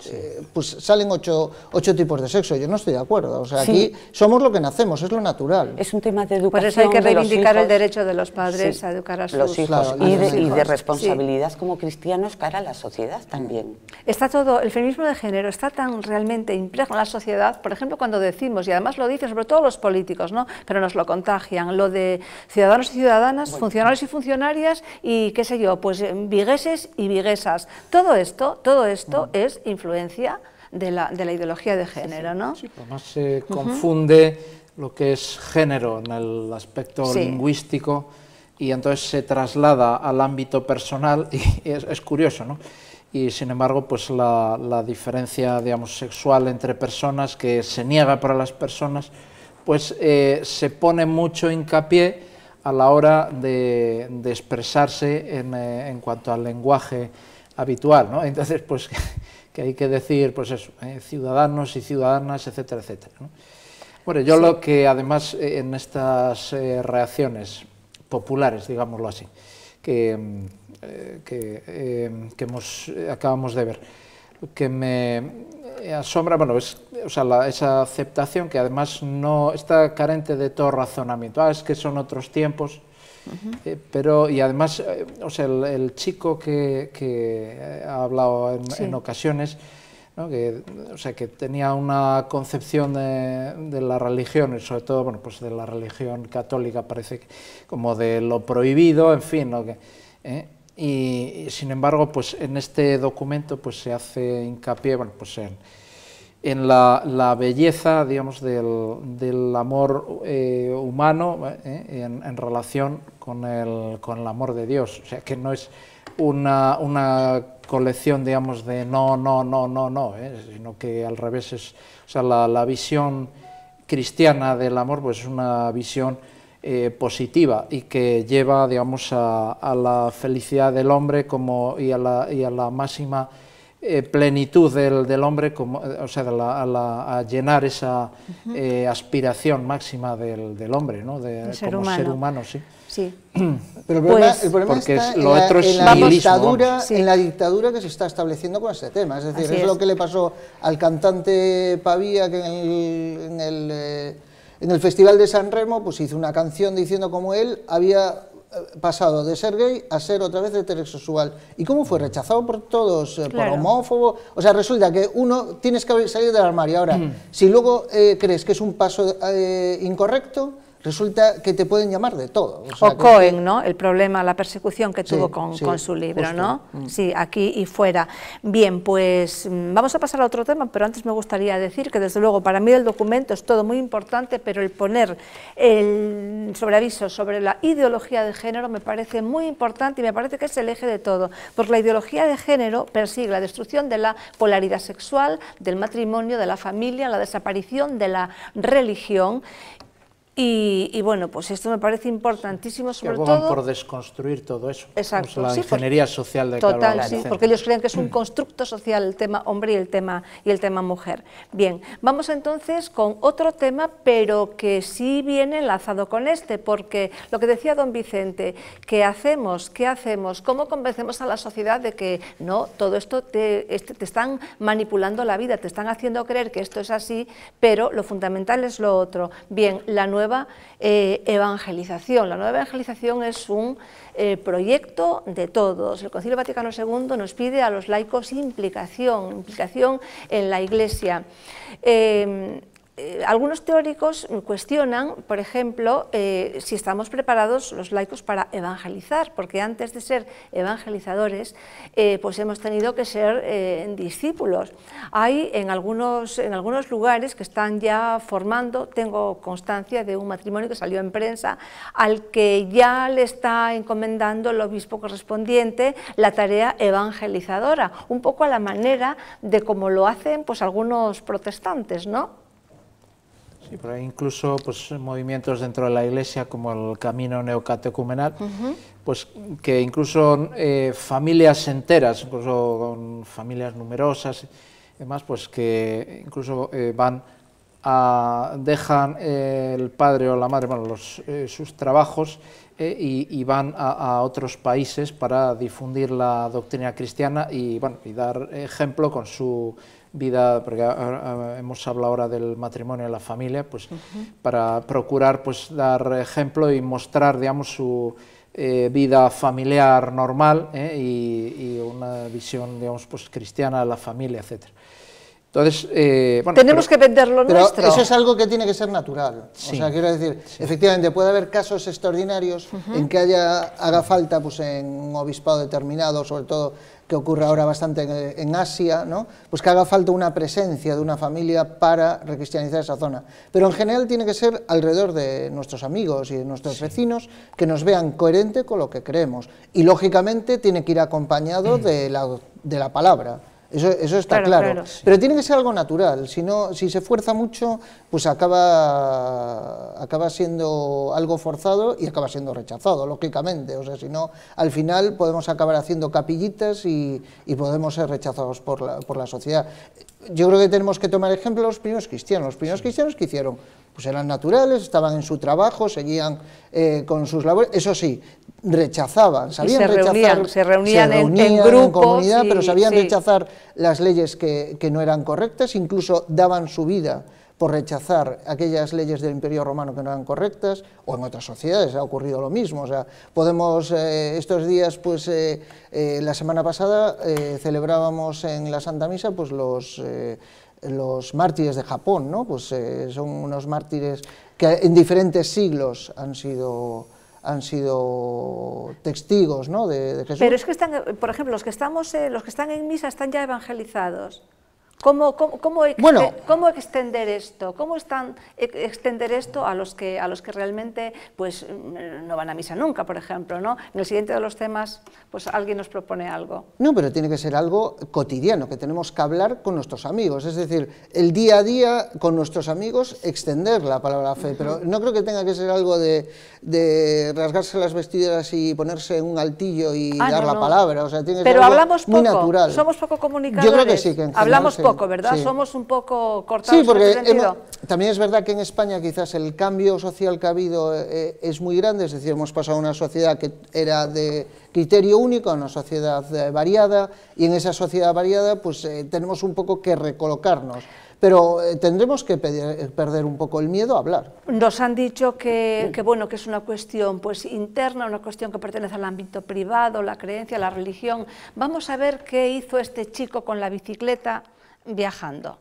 pues salen 8 tipos de sexo. Yo no estoy de acuerdo. O sea, aquí somos lo que nacemos, es lo natural. Es un tema de educación. Por eso hay que reivindicar el derecho de los padres a educar a sus hijos. Claro, y de responsabilidad como cristianos cara a la sociedad también. Está todo, el feminismo de género está tan realmente impregnado en la sociedad, por ejemplo, cuando decimos, y además lo dicen sobre todo los políticos, ¿no?, pero nos lo contagian, lo de ciudadanos y ciudadanas, funcionarios y funcionarias, y qué sé yo, pues vigueses y viguesas. Todo esto es influencia de la ideología de género, ¿no? Sí, además se confunde lo que es género en el aspecto lingüístico, y entonces se traslada al ámbito personal, y es curioso, ¿no? Y sin embargo, pues la diferencia, digamos, sexual entre personas, que se niega para las personas, pues se pone mucho hincapié a la hora de expresarse en cuanto al lenguaje habitual, ¿no? Entonces, pues que hay que decir, pues eso, ciudadanos y ciudadanas, etcétera, etcétera, ¿no? Bueno, yo lo que además en estas reacciones populares, digámoslo así, que acabamos de ver, lo que me asombra, bueno, es, o sea, esa aceptación que además no está carente de todo razonamiento. Es que son otros tiempos, pero, y además, o sea, el chico que ha hablado en ocasiones, ¿no?, o sea, que tenía una concepción de la religión, y sobre todo, bueno, pues de la religión católica, parece como de lo prohibido, en fin, ¿no?, y sin embargo, pues en este documento pues se hace hincapié, bueno, pues en la belleza, digamos, del amor humano en relación con el amor de Dios. O sea, que no es una colección, digamos, de no, sino que al revés es, o sea, la visión cristiana del amor pues es una visión positiva y que lleva, digamos, a la felicidad del hombre y a la máxima plenitud del hombre, o sea, a llenar esa aspiración máxima del hombre, ¿no? Como ser humano, sí. Sí. Pero el problema está en la dictadura que se está estableciendo con este tema. Es decir, es lo que le pasó al cantante Pavía, que en el Festival de San Remo pues hizo una canción diciendo cómo él había pasado de ser gay a ser otra vez heterosexual. ¿Y cómo fue? Rechazado por todos, por homófobo. O sea, resulta que uno tienes que salir del armario. Ahora, si luego crees que es un paso incorrecto, resulta que te pueden llamar de todo. O Cohen, ¿no? El problema, la persecución que tuvo con su libro, justo, ¿no? Sí, aquí y fuera. Bien, pues vamos a pasar a otro tema, pero antes me gustaría decir que desde luego para mí el documento es todo muy importante, pero el poner el sobreaviso sobre la ideología de género me parece muy importante y me parece que es el eje de todo, porque la ideología de género persigue la destrucción de la polaridad sexual, del matrimonio, de la familia, la desaparición de la religión. Y bueno, pues esto me parece importantísimo, sobre todo por desconstruir todo eso. Exacto. Pues la ingeniería social de total, sí, porque ellos creen que es un constructo social el tema hombre y el tema mujer. Bien, vamos entonces con otro tema, pero que sí viene enlazado con este, porque lo que decía don Vicente, ¿qué hacemos? ¿Cómo convencemos a la sociedad de que no, todo esto te están manipulando la vida, te están haciendo creer que esto es así, pero lo fundamental es lo otro? Bien, la nueva evangelización. La nueva evangelización es un proyecto de todos. El Concilio Vaticano II nos pide a los laicos implicación en la Iglesia. Algunos teóricos cuestionan, por ejemplo, si estamos preparados los laicos para evangelizar, porque antes de ser evangelizadores, pues hemos tenido que ser discípulos. Hay en algunos lugares que están ya formando, tengo constancia de un matrimonio que salió en prensa, al que ya le está encomendando el obispo correspondiente la tarea evangelizadora, un poco a la manera de como lo hacen pues algunos protestantes, ¿no? Sí, pero hay incluso pues, movimientos dentro de la Iglesia como el Camino Neocatecumenal, pues que incluso familias enteras, incluso con familias numerosas y demás, pues que incluso dejan el padre o la madre, bueno, sus trabajos y van a otros países para difundir la doctrina cristiana y, bueno, y dar ejemplo con su vida, porque hemos hablado ahora del matrimonio y la familia, pues para procurar pues dar ejemplo y mostrar, digamos, su vida familiar normal y una visión, digamos, pues cristiana de la familia, etcétera. Entonces, bueno, tenemos que vender lo nuestro. Eso es algo que tiene que ser natural. Sí. O sea, quiero decir, efectivamente puede haber casos extraordinarios en que haga falta, pues en un obispado determinado, sobre todo que ocurre ahora bastante en Asia, ¿no? Pues que haga falta una presencia de una familia para recristianizar esa zona. Pero en general tiene que ser alrededor de nuestros amigos y de nuestros vecinos, que nos vean coherente con lo que creemos. Y lógicamente tiene que ir acompañado de la palabra. Eso está claro. Pero tiene que ser algo natural, si se fuerza mucho, pues acaba siendo algo forzado y acaba siendo rechazado, lógicamente. O sea, si no, al final podemos acabar haciendo capillitas y podemos ser rechazados por la sociedad. Yo creo que tenemos que tomar ejemplo de los primeros cristianos. Los primeros cristianos, ¿qué hicieron? Pues eran naturales, estaban en su trabajo, seguían con sus labores, eso sí, rechazaban, sabían rechazar, se reunían en grupos, en comunidad, pero sabían rechazar las leyes que no eran correctas, incluso daban su vida por rechazar aquellas leyes del Imperio Romano que no eran correctas, o en otras sociedades ha ocurrido lo mismo. O sea, podemos, estos días, pues la semana pasada celebrábamos en la Santa Misa pues los mártires de Japón, ¿no? Pues son unos mártires que en diferentes siglos han sido testigos, ¿no? de Jesús. Pero es que están, por ejemplo, los que están en misa están ya evangelizados. ¿Cómo extender esto? ¿Cómo extender esto a los que realmente pues, no van a misa nunca, por ejemplo, ¿no? En el siguiente de los temas, pues alguien nos propone algo. No, pero tiene que ser algo cotidiano, que tenemos que hablar con nuestros amigos, es decir, el día a día con nuestros amigos extender la palabra fe, pero no creo que tenga que ser algo de rasgarse las vestiduras y ponerse en un altillo y dar la palabra, o sea, tiene que ser algo muy natural. Somos poco comunicadores. Yo creo que sí, que en general, hablamos poco, ¿verdad? Sí. Somos un poco cortados. Sí, porque también es verdad que en España quizás el cambio social que ha habido es muy grande, es decir, hemos pasado a una sociedad que era de criterio único a una sociedad variada, y en esa sociedad variada pues tenemos un poco que recolocarnos. Pero tendremos que perder un poco el miedo a hablar. Nos han dicho que bueno, que es una cuestión pues interna, una cuestión que pertenece al ámbito privado, la creencia, la religión. Vamos a ver qué hizo este chico con la bicicleta viajando.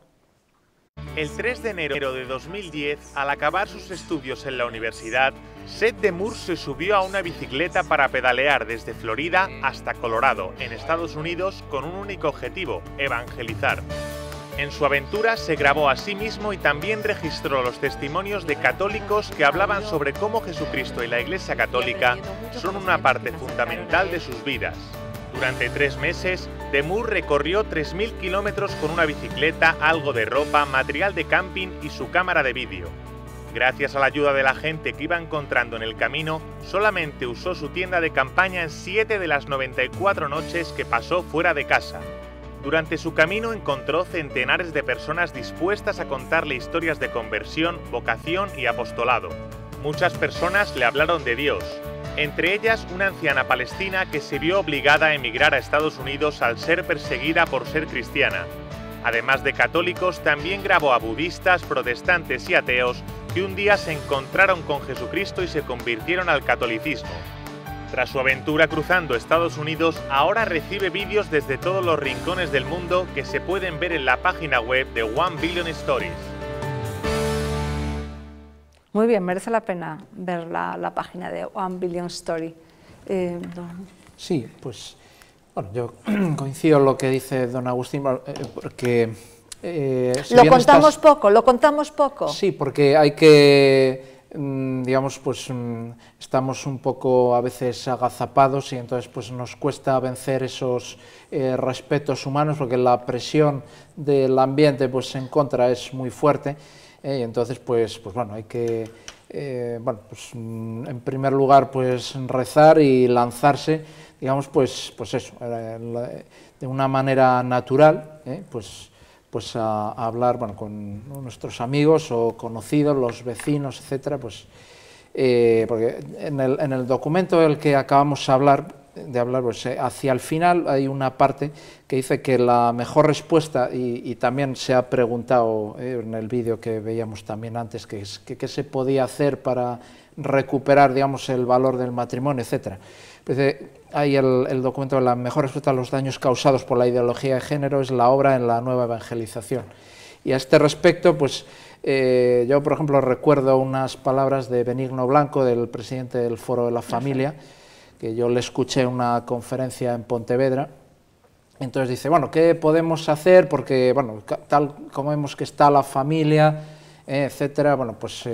El 3 de enero de 2010, al acabar sus estudios en la universidad, Seth DeMoor se subió a una bicicleta para pedalear desde Florida hasta Colorado, en Estados Unidos, con un único objetivo: evangelizar. En su aventura se grabó a sí mismo y también registró los testimonios de católicos que hablaban sobre cómo Jesucristo y la Iglesia Católica son una parte fundamental de sus vidas. Durante 3 meses, DeMoor recorrió 3.000 kilómetros con una bicicleta, algo de ropa, material de camping y su cámara de vídeo. Gracias a la ayuda de la gente que iba encontrando en el camino, solamente usó su tienda de campaña en 7 de las 94 noches que pasó fuera de casa. Durante su camino encontró centenares de personas dispuestas a contarle historias de conversión, vocación y apostolado. Muchas personas le hablaron de Dios, entre ellas una anciana palestina que se vio obligada a emigrar a Estados Unidos al ser perseguida por ser cristiana. Además de católicos, también grabó a budistas, protestantes y ateos que un día se encontraron con Jesucristo y se convirtieron al catolicismo. Tras su aventura cruzando Estados Unidos, ahora recibe vídeos desde todos los rincones del mundo que se pueden ver en la página web de 1 Billion Stories. Muy bien, merece la pena ver la página de 1 Billion Story. Sí, pues bueno, yo coincido en lo que dice don Agustín, porque... lo contamos poco. Sí, porque hay que... digamos, pues estamos un poco a veces agazapados y entonces pues nos cuesta vencer esos respetos humanos, porque la presión del ambiente pues en contra es muy fuerte, y entonces pues bueno, hay que bueno, pues en primer lugar pues rezar y lanzarse, digamos, pues eso, de una manera natural, pues a hablar, bueno, con nuestros amigos o conocidos, los vecinos, etcétera, pues porque en el documento del que acabamos de hablar, pues hacia el final hay una parte que dice que la mejor respuesta, y también se ha preguntado en el vídeo que veíamos también antes, que qué se podía hacer para recuperar, digamos, el valor del matrimonio, etcétera. Pues, hay el documento de la mejor respuesta a los daños causados por la ideología de género es la obra en la nueva evangelización. Y a este respecto, pues yo, por ejemplo, recuerdo unas palabras de Benigno Blanco, del presidente del Foro de la Familia, que yo le escuché en una conferencia en Pontevedra. Entonces dice, bueno, ¿qué podemos hacer? Porque, bueno, tal como vemos que está la familia, etcétera, bueno, pues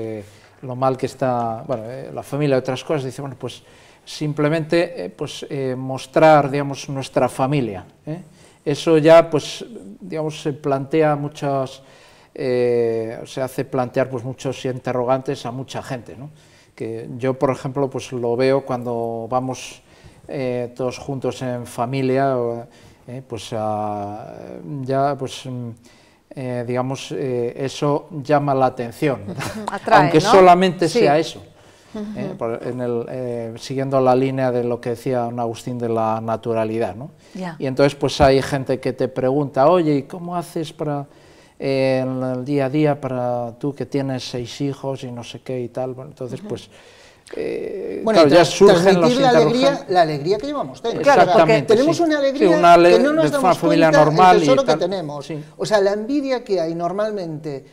lo mal que está, bueno, la familia y otras cosas, dice, bueno, pues simplemente mostrar, digamos, nuestra familia. Eso ya, pues, digamos, se plantea muchas, se hace plantear pues muchos interrogantes a mucha gente, ¿no? Que yo, por ejemplo, pues lo veo cuando vamos todos juntos en familia, pues ya, pues digamos, eso llama la atención, atrae, aunque ¿no? Solamente sí. Sea eso. Siguiendo la línea de lo que decía don Agustín de la naturalidad, ¿no? Yeah. Y entonces pues hay gente que te pregunta, oye, ¿y cómo haces para en el día a día para tú que tienes 6 hijos y no sé qué y tal? Bueno, entonces pues Bueno, claro, ya surgen los la alegría que llevamos dentro. Claro, porque tenemos una alegría que no nos damos cuenta del tesoro que tenemos. Sí. O sea, la envidia que hay normalmente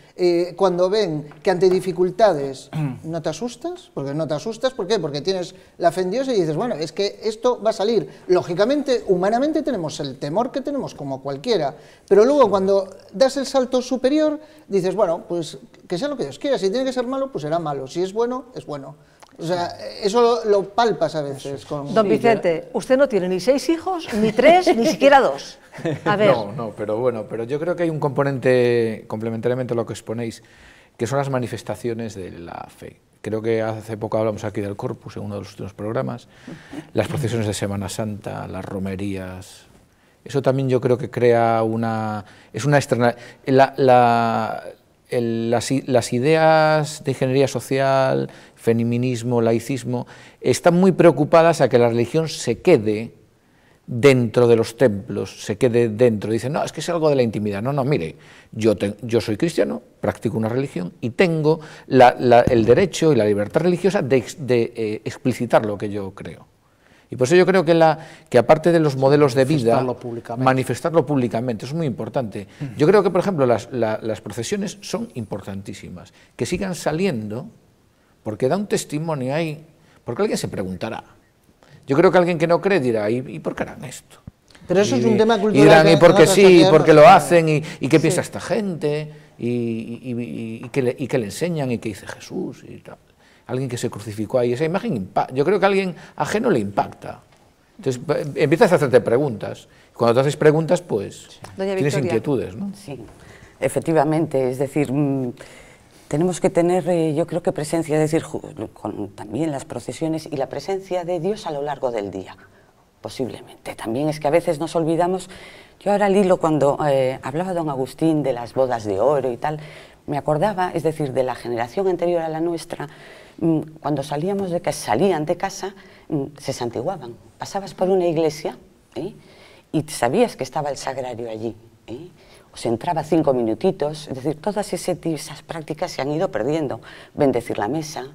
cuando ven que ante dificultades no te asustas, porque no te asustas, ¿por qué? Porque tienes la fe en Dios y dices, bueno, es que esto va a salir. Lógicamente, humanamente tenemos el temor que tenemos como cualquiera, pero luego cuando das el salto superior, dices, bueno, pues que sea lo que Dios quiera, si tiene que ser malo, pues será malo, si es bueno, es bueno. O sea, eso lo palpas a veces. Don Vicente, usted no tiene ni 6 hijos, ni 3, ni siquiera 2. A ver. No, pero bueno, pero yo creo que hay un componente, complementariamente a lo que exponéis, que son las manifestaciones de la fe. Creo que hace poco hablamos aquí del Corpus, en uno de los últimos programas, las procesiones de Semana Santa, las romerías. Eso también yo creo que crea las ideas de ingeniería social, feminismo, laicismo, están muy preocupadas a que la religión se quede dentro de los templos, se quede dentro. Dicen, no, es que es algo de la intimidad. No, mire, yo soy cristiano, practico una religión y tengo el derecho y la libertad religiosa de explicitar lo que yo creo. Y por eso yo creo que aparte de los modelos de vida, manifestarlo públicamente, eso es muy importante. Yo creo que, por ejemplo, las procesiones son importantísimas, que sigan saliendo, porque da un testimonio ahí, porque alguien se preguntará. Yo creo que alguien que no cree dirá, ¿y por qué harán esto? Pero eso es un tema cultural. Y dirán, ¿y por qué sí? ¿Y por qué lo hacen? ¿Y qué piensa esta gente? ¿Y qué le enseñan? ¿Y qué dice Jesús? Y tal. Alguien que se crucificó ahí, esa imagen yo creo que a alguien ajeno le impacta. Entonces empiezas a hacerte preguntas. Cuando te haces preguntas, pues tienes inquietudes, ¿no? Sí, efectivamente, es decir, tenemos que tener, yo creo que presencia, es decir, con también las procesiones y la presencia de Dios a lo largo del día, posiblemente. También es que a veces nos olvidamos, yo ahora al hilo cuando hablaba don Agustín de las bodas de oro y tal, me acordaba, es decir, de la generación anterior a la nuestra, cuando salían de casa, se santiguaban. Pasabas por una iglesia y sabías que estaba el sagrario allí. O se entraba 5 minutitos, es decir, todas esas prácticas se han ido perdiendo. Bendecir la mesa,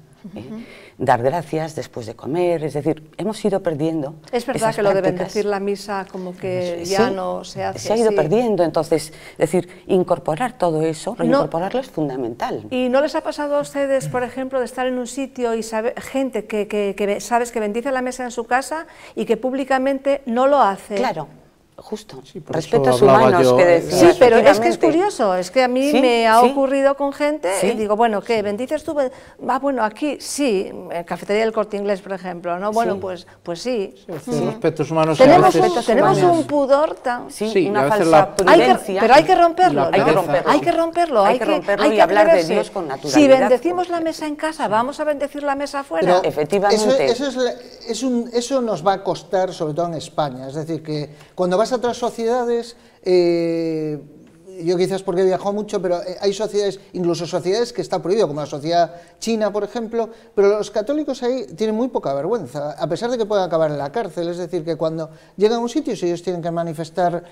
dar gracias después de comer, es decir, hemos ido perdiendo. Es verdad que lo de bendecir la misa como que ya no se hace. Se ha ido perdiendo, entonces, es decir, incorporar todo eso, reincorporarlo es fundamental. ¿Y no les ha pasado a ustedes, por ejemplo, de estar en un sitio y gente que sabes que bendice la mesa en su casa y que públicamente no lo hace? Claro. Justo, sí, respetos humanos que decías. Sí, pero es que es curioso, es que a mí me ha ocurrido con gente, y digo, bueno, ¿qué? ¿Bendices tú? Bueno, aquí sí, en Cafetería del Corte Inglés, por ejemplo, ¿no? Bueno, pues sí. Respetos humanos. Tenemos un pudor tan... Sí, una falsa prudencia. Pero hay que romperlo, Hay que romperlo. Hay que romperlo y hablar de Dios con naturalidad. Si bendecimos la mesa en casa, vamos a bendecir la mesa afuera. Pero efectivamente. Eso nos va a costar, sobre todo en España, es decir, que cuando vas a otras sociedades, yo quizás porque he viajado mucho, pero hay sociedades, incluso sociedades que está prohibido, como la sociedad china, por ejemplo, pero los católicos ahí tienen muy poca vergüenza, a pesar de que pueden acabar en la cárcel, es decir, que cuando llegan a un sitio, si ellos tienen que manifestar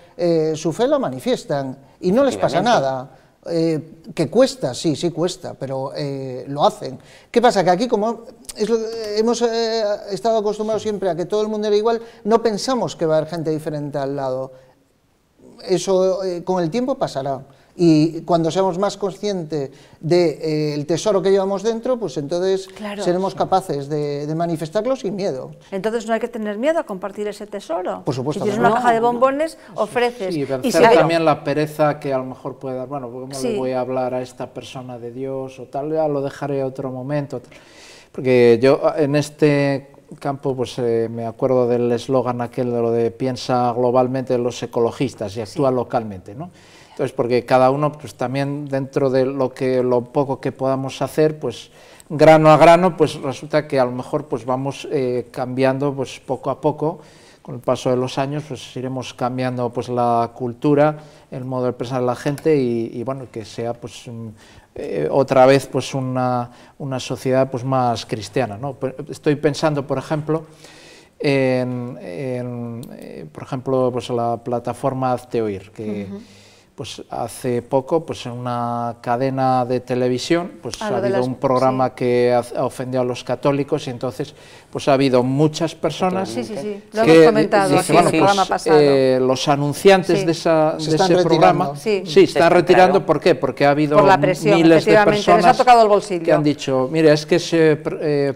su fe, lo manifiestan, y no les pasa nada. Que cuesta, sí cuesta, pero lo hacen. ¿Qué pasa? Que aquí, como hemos estado acostumbrados siempre a que todo el mundo era igual, no pensamos que va a haber gente diferente al lado. Eso con el tiempo pasará. Y cuando seamos más conscientes del tesoro que llevamos dentro, pues entonces seremos capaces de manifestarlo sin miedo. Entonces no hay que tener miedo a compartir ese tesoro. Por supuesto. Si tienes una caja de bombones, ofreces. Sí, vencer también la pereza que a lo mejor puede dar, bueno, ¿cómo le voy a hablar a esta persona de Dios o tal? Ya lo dejaré otro momento. Porque yo en este campo pues me acuerdo del eslogan aquel de lo de piensa globalmente los ecologistas y actúa localmente, ¿no? Entonces, porque cada uno, pues también dentro de lo poco que podamos hacer, pues grano a grano, pues resulta que a lo mejor pues vamos cambiando pues poco a poco, con el paso de los años, pues iremos cambiando pues la cultura, el modo de pensar de la gente y bueno, que sea pues otra vez pues una sociedad pues más cristiana, ¿no? Estoy pensando, por ejemplo, por ejemplo, pues la plataforma Hazte Oír, que pues hace poco, pues en una cadena de televisión, pues ha habido un programa que ha ofendido a los católicos, y entonces pues ha habido muchas personas lo hemos comentado dicen, bueno, programa pasado. Los anunciantes de ese programa se están retirando. ¿Por qué? Porque ha habido miles de personas les ha tocado el bolsillo, que han dicho, mire, es que ese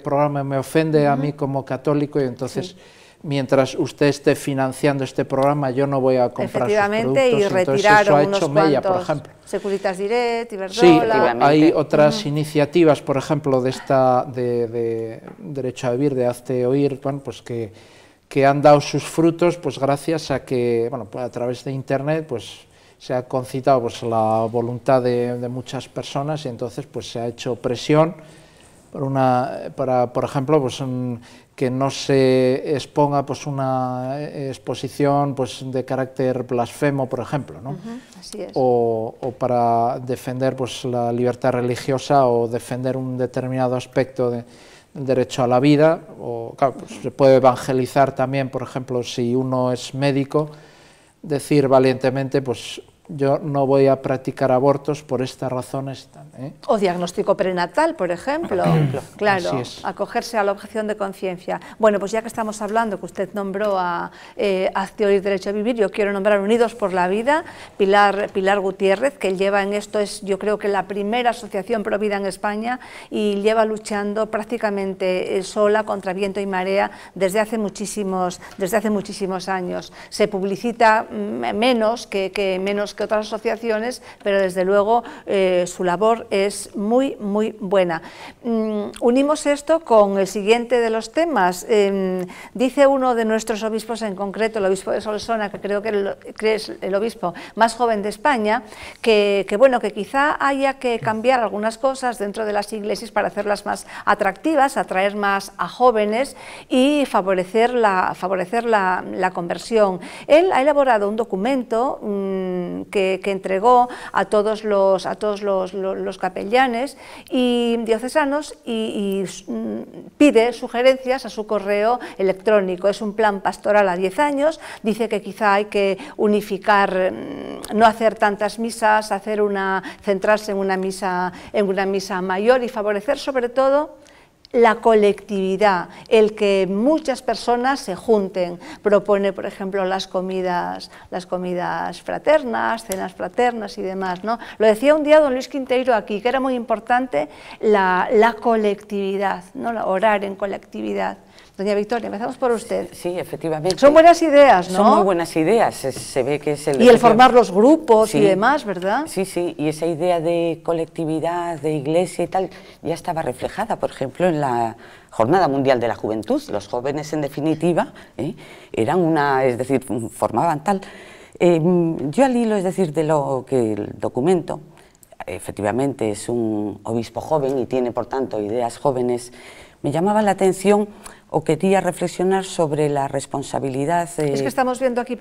programa me ofende a mí como católico, y entonces mientras usted esté financiando este programa, yo no voy a comprar sus productos. Y retiraron unos cuantos, por ejemplo. Securitas Direct, Iberdrola. Sí, hay otras iniciativas, por ejemplo, de Derecho a Vivir, de Hazte Oír, bueno, pues que han dado sus frutos, pues gracias a que, bueno, pues a través de Internet, pues se ha concitado pues la voluntad de muchas personas, y entonces pues se ha hecho presión para por ejemplo, pues que no se exponga pues una exposición pues de carácter blasfemo, por ejemplo, ¿no? Así es. O para defender pues la libertad religiosa, o defender un determinado aspecto del derecho a la vida, o claro, pues se puede evangelizar también, por ejemplo, si uno es médico, decir valientemente, pues yo no voy a practicar abortos por estas razones. O diagnóstico prenatal, por ejemplo. Claro, acogerse a la objeción de conciencia. Bueno, pues ya que estamos hablando, que usted nombró a Hazte Oír, Derecho a Vivir, yo quiero nombrar Unidos por la Vida, Pilar Gutiérrez, que lleva en esto, es yo creo que la primera asociación pro vida en España, y lleva luchando prácticamente sola contra viento y marea desde hace muchísimos años. Se publicita menos que otras asociaciones, pero desde luego su labor es muy buena. Unimos esto con el siguiente de los temas. Dice uno de nuestros obispos, en concreto el obispo de Solsona, que creo que es el obispo más joven de España, que bueno, que quizá haya que cambiar algunas cosas dentro de las iglesias para hacerlas más atractivas, atraer más a jóvenes y favorecer la conversión. Él ha elaborado un documento que entregó a todos los capellanes y diocesanos, y pide sugerencias a su correo electrónico. Es un plan pastoral a 10 años, dice que quizá hay que unificar, no hacer tantas misas, centrarse en una misa mayor, y favorecer sobre todo la colectividad, el que muchas personas se junten. Propone, por ejemplo, las comidas fraternas, cenas fraternas y demás, ¿no? Lo decía un día don Luis Quinteiro aquí, que era muy importante la colectividad, ¿no? Orar en colectividad. Doña Victoria, empezamos por usted. Sí, efectivamente. Son buenas ideas, ¿no? Son muy buenas ideas, se ve que es y el formar los grupos y demás, ¿verdad? Sí, y esa idea de colectividad, de iglesia y tal, ya estaba reflejada, por ejemplo, en la Jornada Mundial de la Juventud. Los jóvenes, en definitiva, formaban tal. Yo al hilo, es decir, de lo que el documento, efectivamente es un obispo joven y tiene, por tanto, ideas jóvenes, me llamaba la atención, o quería reflexionar sobre la responsabilidad. Es que estamos viendo aquí,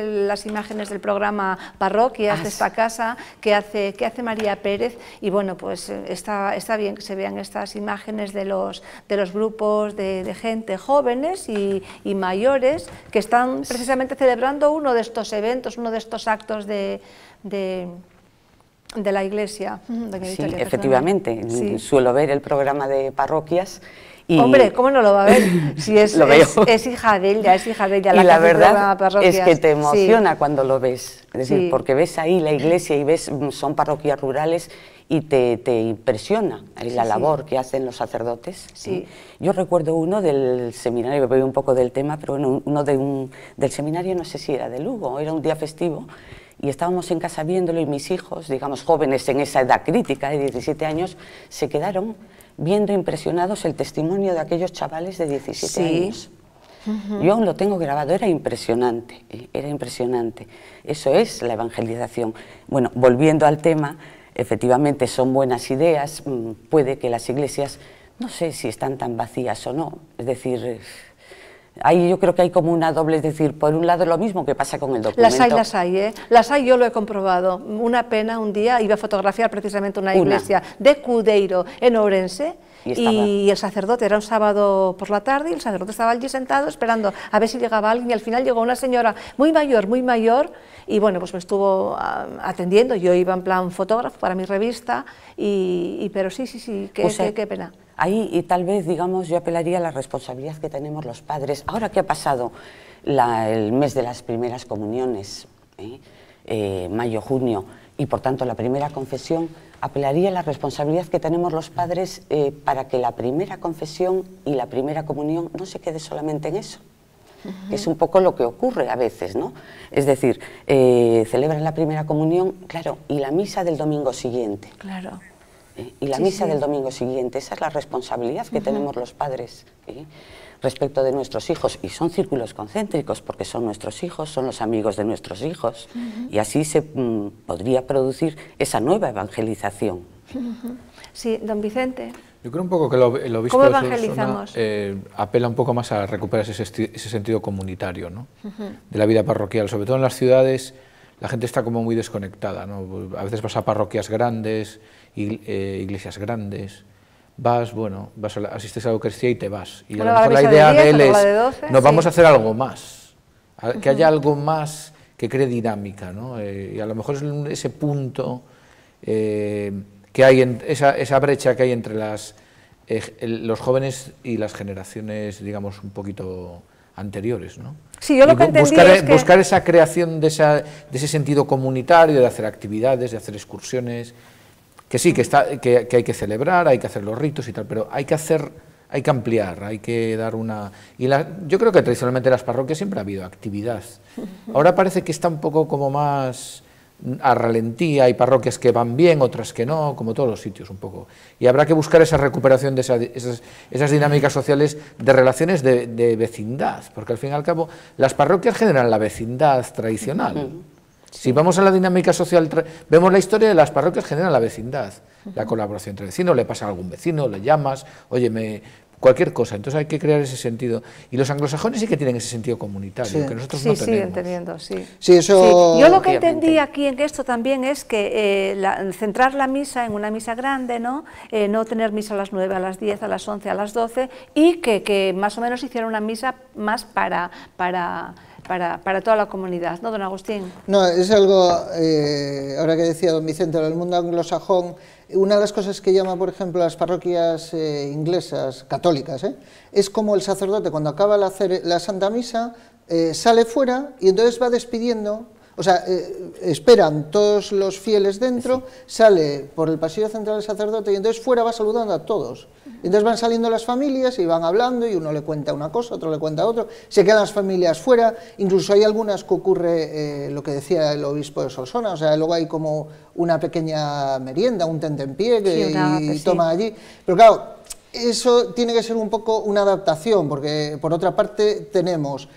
las imágenes del programa Parroquias de esta casa que hace María Pérez, y bueno, pues está bien que se vean estas imágenes de los grupos de gente jóvenes y mayores que están precisamente celebrando uno de estos eventos, uno de estos actos de la Iglesia. Doña Victoria, sí, efectivamente, suelo ver el programa de Parroquias. Hombre, ¿cómo no lo va a ver? Si es hija de ella, y la verdad es que te emociona cuando lo ves, es decir, porque ves ahí la iglesia y son parroquias rurales y te impresiona la labor que hacen los sacerdotes. Yo recuerdo uno del seminario, voy un poco del tema, pero uno del seminario, no sé si era de Lugo, era un día festivo, y estábamos en casa viéndolo, y mis hijos, digamos jóvenes en esa edad crítica de 17 años, se quedaron viendo impresionados el testimonio de aquellos chavales de 17 años. Yo aún lo tengo grabado, era impresionante, Eso es la evangelización. Bueno, volviendo al tema, efectivamente son buenas ideas, puede que las iglesias, no sé si están tan vacías o no, es decir, Ahí yo creo que hay como una doble, es decir, por un lado lo mismo que pasa con el documento. Las hay, las hay, yo lo he comprobado. Una pena, un día iba a fotografiar precisamente una iglesia de Cudeiro en Ourense, y el sacerdote, era un sábado por la tarde, y el sacerdote estaba allí sentado esperando a ver si llegaba alguien, y al final llegó una señora muy mayor, y bueno, pues me estuvo atendiendo. Yo iba en plan fotógrafo para mi revista, pero sí, qué pena. Ahí, y tal vez, digamos, yo apelaría a la responsabilidad que tenemos los padres. Ahora que ha pasado el mes de las primeras comuniones, mayo, junio, y por tanto la primera confesión, apelaría a la responsabilidad que tenemos los padres para que la primera confesión y la primera comunión no se quede solamente en eso. Que es un poco lo que ocurre a veces, ¿no? Es decir, celebran la primera comunión, claro, y la misa del domingo siguiente. Claro. Y la misa del domingo siguiente, esa es la responsabilidad que tenemos los padres respecto de nuestros hijos, y son círculos concéntricos porque son nuestros hijos, son los amigos de nuestros hijos, y así se podría producir esa nueva evangelización. Sí, don Vicente. Yo creo un poco que el obispo ¿Cómo evangelizamos? Apela un poco más a recuperar ese sentido comunitario, ¿no? De la vida parroquial, sobre todo en las ciudades. La gente está como muy desconectada, ¿no? A veces vas a parroquias grandes, iglesias grandes, asistes a la Eucaristía y te vas. Y a lo mejor la idea de él es, vamos a hacer algo más, que haya algo más que cree dinámica, ¿no? Y a lo mejor es ese punto que hay, esa brecha que hay entre los jóvenes y las generaciones, digamos, un poquito anteriores, ¿no? Sí, yo lo que entendí es que buscar esa creación de ese sentido comunitario, de hacer actividades, de hacer excursiones, que sí, que hay que celebrar, hay que hacer los ritos y tal, pero hay que ampliar, hay que dar una... yo creo que tradicionalmente en las parroquias siempre ha habido actividad. Ahora parece que está un poco como más a ralentía, hay parroquias que van bien, otras que no, como todos los sitios un poco. Y habrá que buscar esa recuperación de esas dinámicas sociales de relaciones de vecindad, porque al fin y al cabo las parroquias generan la vecindad tradicional. Si vamos a la dinámica social, vemos la historia de las parroquias generan la vecindad, la colaboración entre vecinos, le pasa a algún vecino, le llamas, oye, cualquier cosa, entonces hay que crear ese sentido. Y los anglosajones sí que tienen ese sentido comunitario, que nosotros no tenemos. Sí, entendiendo, sí. Sí, eso... Yo lo que entendí aquí en esto también es que centrar la misa en una misa grande, ¿no? No tener misa a las 9, a las 10, a las 11, a las 12, y que más o menos hiciera una misa más para toda la comunidad, ¿no, don Agustín? No, es algo, ahora que decía don Vicente, del mundo anglosajón, una de las cosas que llama, por ejemplo, las parroquias inglesas, católicas, es como el sacerdote cuando acaba la Santa Misa, sale fuera y entonces va despidiendo, o sea, esperan todos los fieles dentro, sale por el pasillo central el sacerdote y entonces fuera va saludando a todos. Entonces van saliendo las familias y van hablando y uno le cuenta una cosa, otro le cuenta otro, se quedan las familias fuera, incluso hay algunas que ocurre lo que decía el obispo de Solsona, o sea, luego hay como una pequeña merienda, un tentempié que toma allí, pero claro, eso tiene que ser un poco una adaptación, porque por otra parte tenemos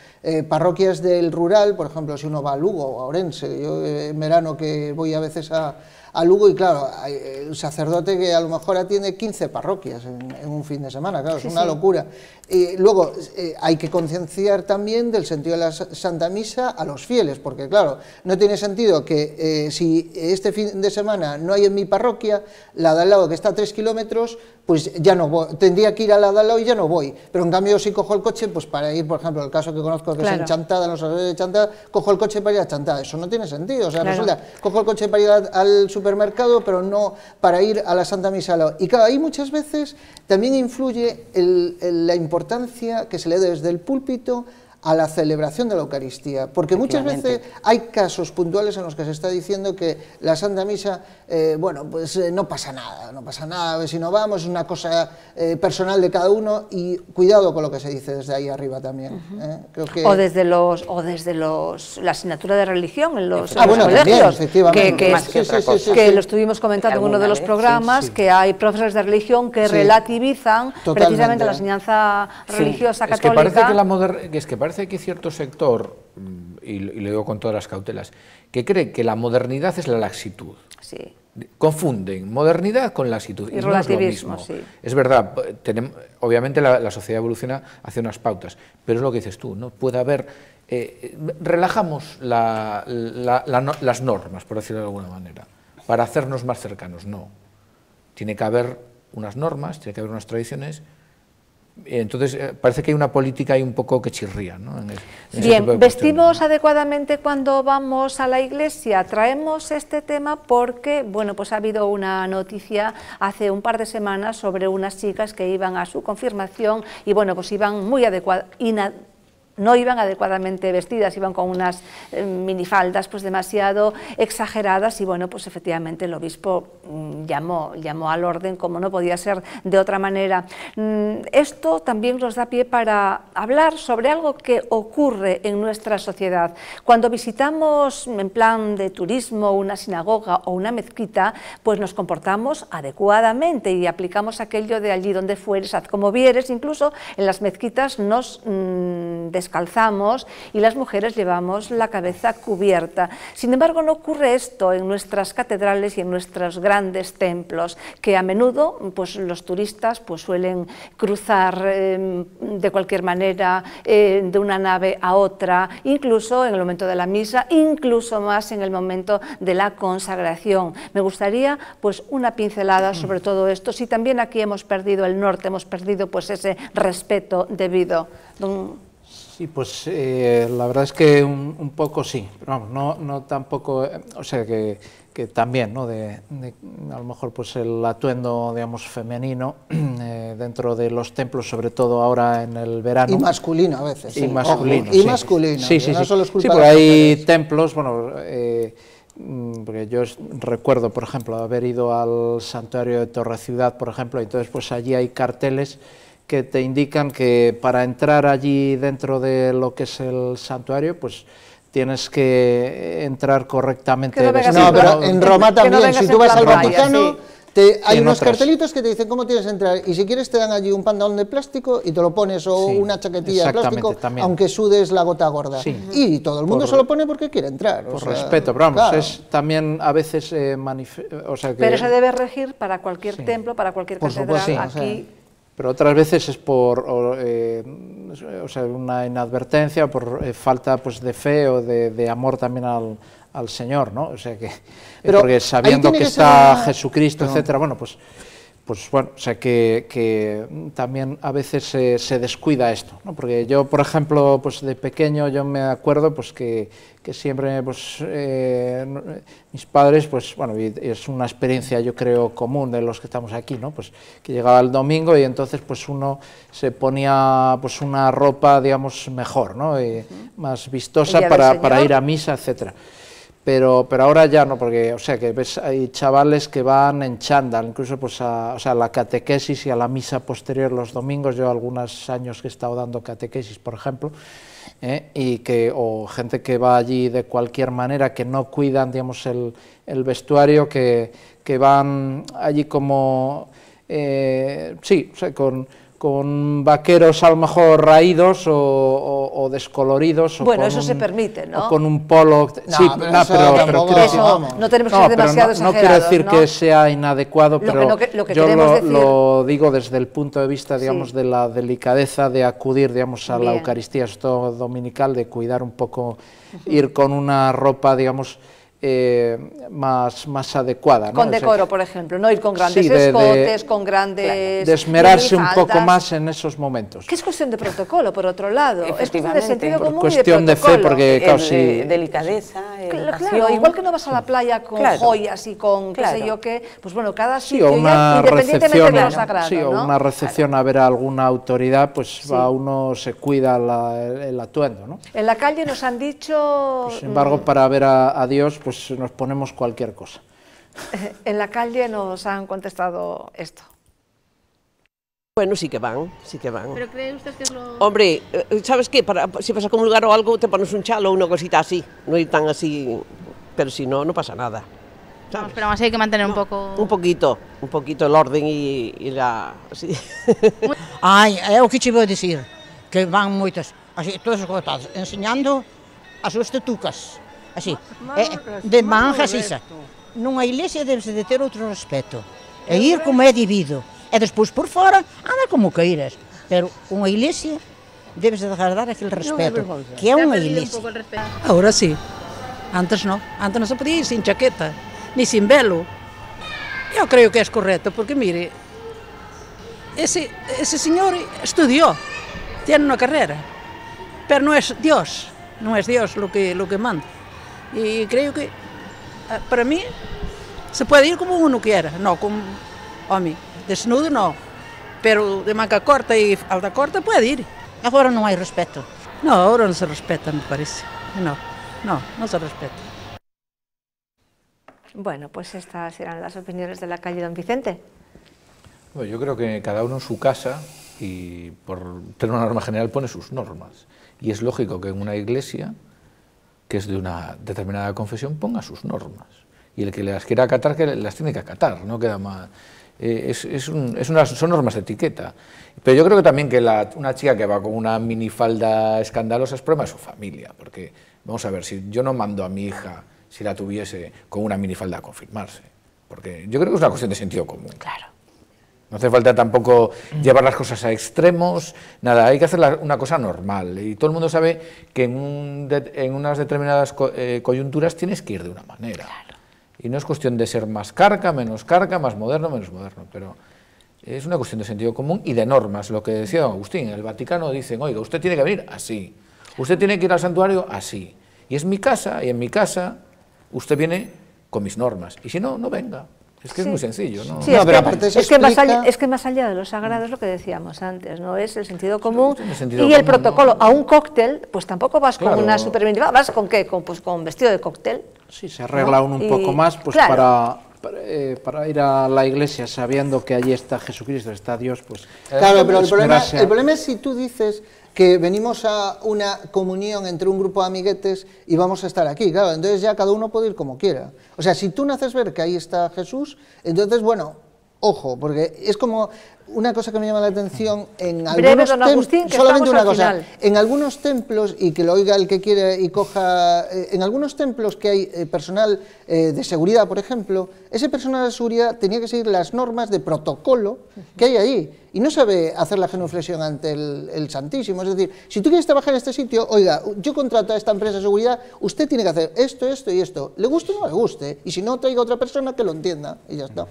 parroquias del rural, por ejemplo, si uno va a Lugo o a Ourense, yo en verano que voy a veces a Lugo y claro, hay el sacerdote que a lo mejor atiende 15 parroquias en un fin de semana, claro, es una locura. Y luego hay que concienciar también del sentido de la Santa Misa a los fieles, porque claro, no tiene sentido que si este fin de semana no hay en mi parroquia, la de al lado que está a 3 kilómetros, pues ya no voy, tendría que ir a la de al lado y ya no voy, pero en cambio si cojo el coche, pues para ir, por ejemplo, el caso que conozco que es en Chantada, en los alrededores de Chantada, cojo el coche para ir a Chantada, eso no tiene sentido, o sea, resulta, cojo el coche para ir al supermercado, pero no para ir a la Santa Misa al lado. Y claro, ahí muchas veces también influye la importancia que se le da desde el púlpito a la celebración de la Eucaristía, porque muchas veces hay casos puntuales en los que se está diciendo que la Santa Misa, bueno, pues no pasa nada, si no vamos, es una cosa personal de cada uno, y cuidado con lo que se dice desde ahí arriba también. Creo que... o desde la asignatura de religión en los bueno, colegios, también, que lo estuvimos comentando en uno de los programas, que hay profesores de religión que relativizan precisamente la enseñanza religiosa católica. Es que parece que cierto sector, y lo digo con todas las cautelas, que cree que la modernidad es la laxitud. Sí. Confunden modernidad con laxitud. Y relativismo, no es lo mismo. sí. Es verdad, obviamente la sociedad evoluciona hacia unas pautas, pero es lo que dices tú, ¿no? Puede haber... relajamos las normas, por decirlo de alguna manera, para hacernos más cercanos. No. Tiene que haber unas normas, tiene que haber unas tradiciones. Entonces, parece que hay una política ahí un poco que chirría, ¿no? Bien, ¿vestimos adecuadamente cuando vamos a la iglesia? Traemos este tema porque, bueno, pues ha habido una noticia hace un par de semanas sobre unas chicas que iban a su confirmación y, bueno, pues iban muy adecuadas, no iban adecuadamente vestidas, iban con unas minifaldas pues demasiado exageradas y bueno, pues efectivamente el obispo llamó al orden como no podía ser de otra manera. Esto también nos da pie para hablar sobre algo que ocurre en nuestra sociedad. Cuando visitamos en plan de turismo una sinagoga o una mezquita, pues nos comportamos adecuadamente y aplicamos aquello de allí donde fueres, haz como vieres. Incluso en las mezquitas nos descalzamos y las mujeres llevamos la cabeza cubierta. Sin embargo, no ocurre esto en nuestras catedrales y en nuestros grandes templos, que a menudo pues, los turistas pues, suelen cruzar de cualquier manera de una nave a otra, incluso en el momento de la misa, incluso más en el momento de la consagración. Me gustaría pues, una pincelada sobre todo esto, si también aquí hemos perdido el norte, hemos perdido pues, ese respeto debido. Sí, pues la verdad es que un poco sí, pero vamos, no tampoco, o sea que también, ¿no? A lo mejor pues el atuendo, digamos, femenino dentro de los templos, sobre todo ahora en el verano. Y masculino a veces. Y masculino, sí. Y masculino. Sí, no solo es culpa porque hay templos, bueno, porque yo recuerdo, por ejemplo, haber ido al santuario de Torre Ciudad, por ejemplo, y entonces pues allí hay carteles que te indican que para entrar allí dentro de lo que es el santuario, pues tienes que entrar correctamente vestido. No, pero en Roma también, si tú vas al Vaticano, hay unos otras cartelitos que te dicen cómo tienes que entrar, y si quieres te dan allí un pantalón de plástico y te lo pones, o una chaquetilla de plástico, también. Aunque sudes la gota gorda. Sí. Y todo el mundo se lo pone porque quiere entrar. Por respeto, pero vamos, claro. Es también a veces o sea que... Pero se debe regir para cualquier templo, para cualquier catedral, sí, aquí... Pero otras veces es por o sea, una inadvertencia, por falta pues, de fe o de amor también al Señor, ¿no? O sea que, porque sabiendo que está Jesucristo, etcétera, bueno, pues bueno, o sea que también a veces se descuida esto, ¿no? Porque yo, por ejemplo, pues de pequeño yo me acuerdo pues que siempre pues mis padres, pues bueno, y es una experiencia yo creo común de los que estamos aquí, ¿no? Pues que llegaba el domingo y entonces pues uno se ponía pues una ropa, digamos, mejor, ¿no? Más vistosa para ir a misa, etcétera. Pero ahora ya no, porque, o sea, que ves, hay chavales que van en chándal, incluso pues o sea, la catequesis y a la misa posterior los domingos. Yo algunos años que he estado dando catequesis, por ejemplo, o gente que va allí de cualquier manera, que no cuidan, digamos, el vestuario, que van allí como, sí, o sea, con vaqueros a lo mejor raídos o descoloridos. Bueno, eso se permite, ¿no? O con un polo... No, sí, pero no tenemos que ser demasiado exagerados. No quiero decir que sea inadecuado, pero lo que yo decir... lo digo desde el punto de vista, digamos, de la delicadeza de acudir, digamos, a la Eucaristía, esto dominical, de cuidar un poco, ir con una ropa, digamos, más adecuada, ¿no? Con decoro, por ejemplo, no ir con grandes escotes, con grandes... De esmerarse un poco más en esos momentos. Que es cuestión de protocolo, por otro lado. Es cuestión de sentido común cuestión y de fe, porque claro, delicadeza, claro, igual que no vas a la playa con joyas y con qué sé yo qué, pues bueno, cada sitio, independientemente de lo sagrado, sí, o una recepción a ver a alguna autoridad, pues va uno, se cuida el atuendo, ¿no? En la calle nos han dicho... Pues, sin embargo, para ver a Dios, pues nos ponemos cualquier cosa. En la calle nos han contestado esto. Bueno, sí que van, sí que van. ¿Pero cree usted que es lo...? Hombre, ¿sabes qué? Si vas a comulgar o algo, te pones un chalo o una cosita así, no ir tan así, pero si no, no pasa nada. Vamos, pero aún así hay que mantener un poco... Un poquito el orden y la... Sí. Ai, é o que te vou dizer, que van moitas, así, todas esgotadas, enseñando as súas tetucas, así, de manjas isa. Nunha iglesia debes de ter outro respeto, e ir como é debido, e despois por fora, anda como queiras, pero unha iglesia debes de guardar aquele respeto, que é unha iglesia. Ahora sí, antes no se podía ir sin chaqueta, ni sin velo. Yo creo que es correcto, porque mire, ese señor estudió, tiene una carrera, pero no es Dios lo que manda. Y creo que para mí se puede ir como uno quiera, no como a mí, desnudo no, pero de manga corta y falda corta puede ir. Agora non hai respeto. No, ahora no se respeta, me parece. No se respeta. Bueno, pues estas eran las opiniones de la calle Don Vicente. Bueno, yo creo que cada uno en su casa, y por tener una norma general, pone sus normas. Y es lógico que en una iglesia, que es de una determinada confesión, ponga sus normas. Y el que las quiera acatar, que las tiene que acatar, no queda más. Son normas de etiqueta. Pero yo creo que también que una chica que va con una minifalda escandalosa es problema de su familia, porque, vamos a ver, si yo no mando a mi hija, si la tuviese, con una minifalda a confirmarse, porque yo creo que es una cuestión de sentido común. Claro. No hace falta tampoco llevar las cosas a extremos, nada, hay que hacer una cosa normal, y todo el mundo sabe que en unas determinadas coyunturas tienes que ir de una manera. Claro. Y no es cuestión de ser más carca, menos carca, más moderno, menos moderno, pero es una cuestión de sentido común y de normas. Lo que decía Agustín, en el Vaticano dicen, oiga, usted tiene que venir así, usted tiene que ir al santuario así, y es mi casa, y en mi casa usted viene con mis normas, y si no, no venga. Es que es muy sencillo, ¿no? Sí, no, pero aparte es que más allá de lo sagrado es lo que decíamos antes, ¿no? Es el sentido común y el protocolo. A un cóctel, pues tampoco vas con una super minifalda, ¿vas con qué? Pues con vestido de cóctel. Sí, se arregla uno un poco más, pues claro, para ir a la iglesia sabiendo que allí está Jesucristo, está Dios, pues... Claro, pero el problema es si tú dices que venimos a una comunión entre un grupo de amiguetes y vamos a estar aquí, claro, entonces ya cada uno puede ir como quiera. O sea, si tú no haces ver que ahí está Jesús, entonces, bueno, ojo, porque es como una cosa que me llama la atención en algunos templos, solamente una cosa, en algunos templos, y que lo oiga el que quiere y coja, en algunos templos que hay personal de seguridad, por ejemplo, ese personal de seguridad tenía que seguir las normas de protocolo que hay ahí, y no sabe hacer la genuflexión ante el Santísimo. Es decir, si tú quieres trabajar en este sitio, oiga, yo contrato a esta empresa de seguridad, usted tiene que hacer esto, esto y esto, le guste o no le guste, y si no, traiga otra persona que lo entienda, y ya está.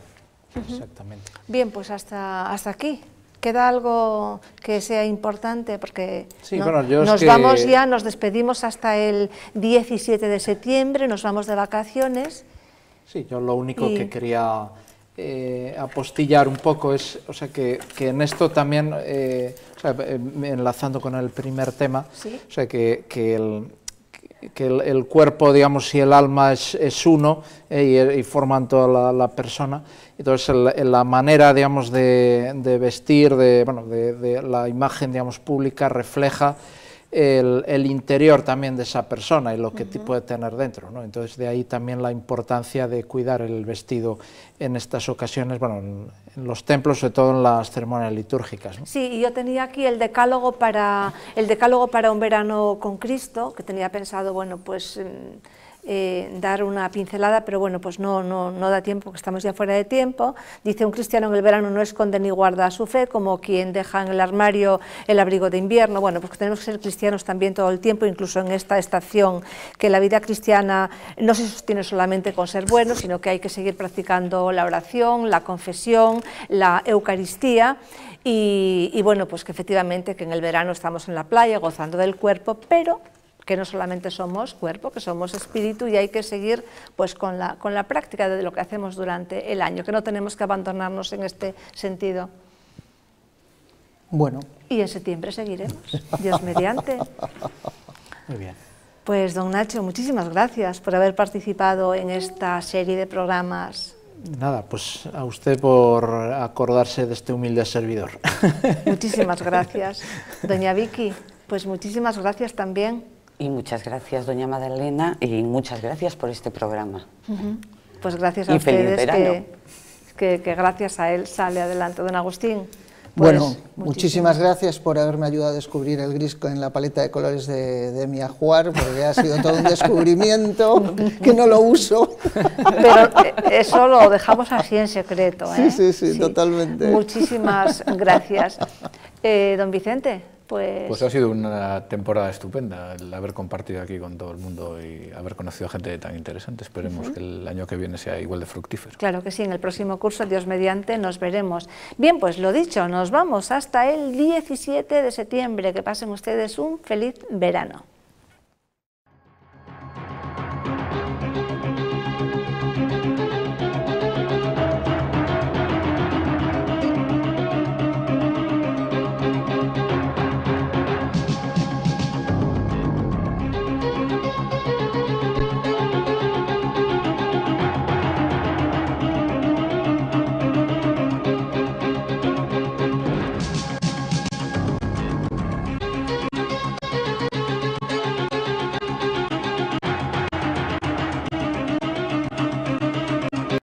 Exactamente. Bien, pues hasta aquí. ¿Queda algo que sea importante? Porque sí, bueno, nos vamos ya, nos despedimos hasta el 17 de septiembre, nos vamos de vacaciones. Sí, yo lo único que quería apostillar un poco es, o sea, que en esto también, o sea, enlazando con el primer tema, ¿sí? O sea, que el cuerpo, digamos, y el alma es uno y forman toda la persona. Entonces, la manera, digamos, de vestir, de la imagen, digamos, pública refleja el interior también de esa persona y lo que puede tener dentro, ¿no? Entonces, de ahí también la importancia de cuidar el vestido en estas ocasiones, bueno, en los templos, sobre todo en las ceremonias litúrgicas, ¿no? Sí, y yo tenía aquí el decálogo para un verano con Cristo, que tenía pensado, bueno, pues dar una pincelada, pero bueno, pues no da tiempo, porque estamos ya fuera de tiempo. Dice: un cristiano en el verano no esconde ni guarda su fe, como quien deja en el armario el abrigo de invierno. Bueno, pues tenemos que ser cristianos también todo el tiempo, incluso en esta estación, que la vida cristiana no se sostiene solamente con ser buenos, sino que hay que seguir practicando la oración, la confesión, la Eucaristía, y bueno, pues que efectivamente que en el verano estamos en la playa gozando del cuerpo, pero que no solamente somos cuerpo, que somos espíritu, y hay que seguir pues con la práctica de lo que hacemos durante el año, que no tenemos que abandonarnos en este sentido. Bueno. Y en septiembre seguiremos, Dios mediante. Muy bien. Pues don Nacho, muchísimas gracias por haber participado en esta serie de programas. Nada, pues a usted por acordarse de este humilde servidor. Muchísimas gracias. Doña Vicky, pues muchísimas gracias también. Y muchas gracias, doña Magdalena, y muchas gracias por este programa. Pues gracias a ustedes, que gracias a él sale adelante. Don Agustín, Pues, bueno, muchísimas gracias por haberme ayudado a descubrir el gris en la paleta de colores de mi ajuar, porque ha sido todo un descubrimiento que no lo uso. Pero eso lo dejamos así en secreto, ¿eh? Sí, totalmente. Muchísimas gracias. Don Vicente. Pues ha sido una temporada estupenda el haber compartido aquí con todo el mundo y haber conocido a gente tan interesante. Esperemos que el año que viene sea igual de fructífero. Claro que sí, en el próximo curso, Dios mediante, nos veremos. Bien, pues lo dicho, nos vamos hasta el 17 de septiembre. Que pasen ustedes un feliz verano.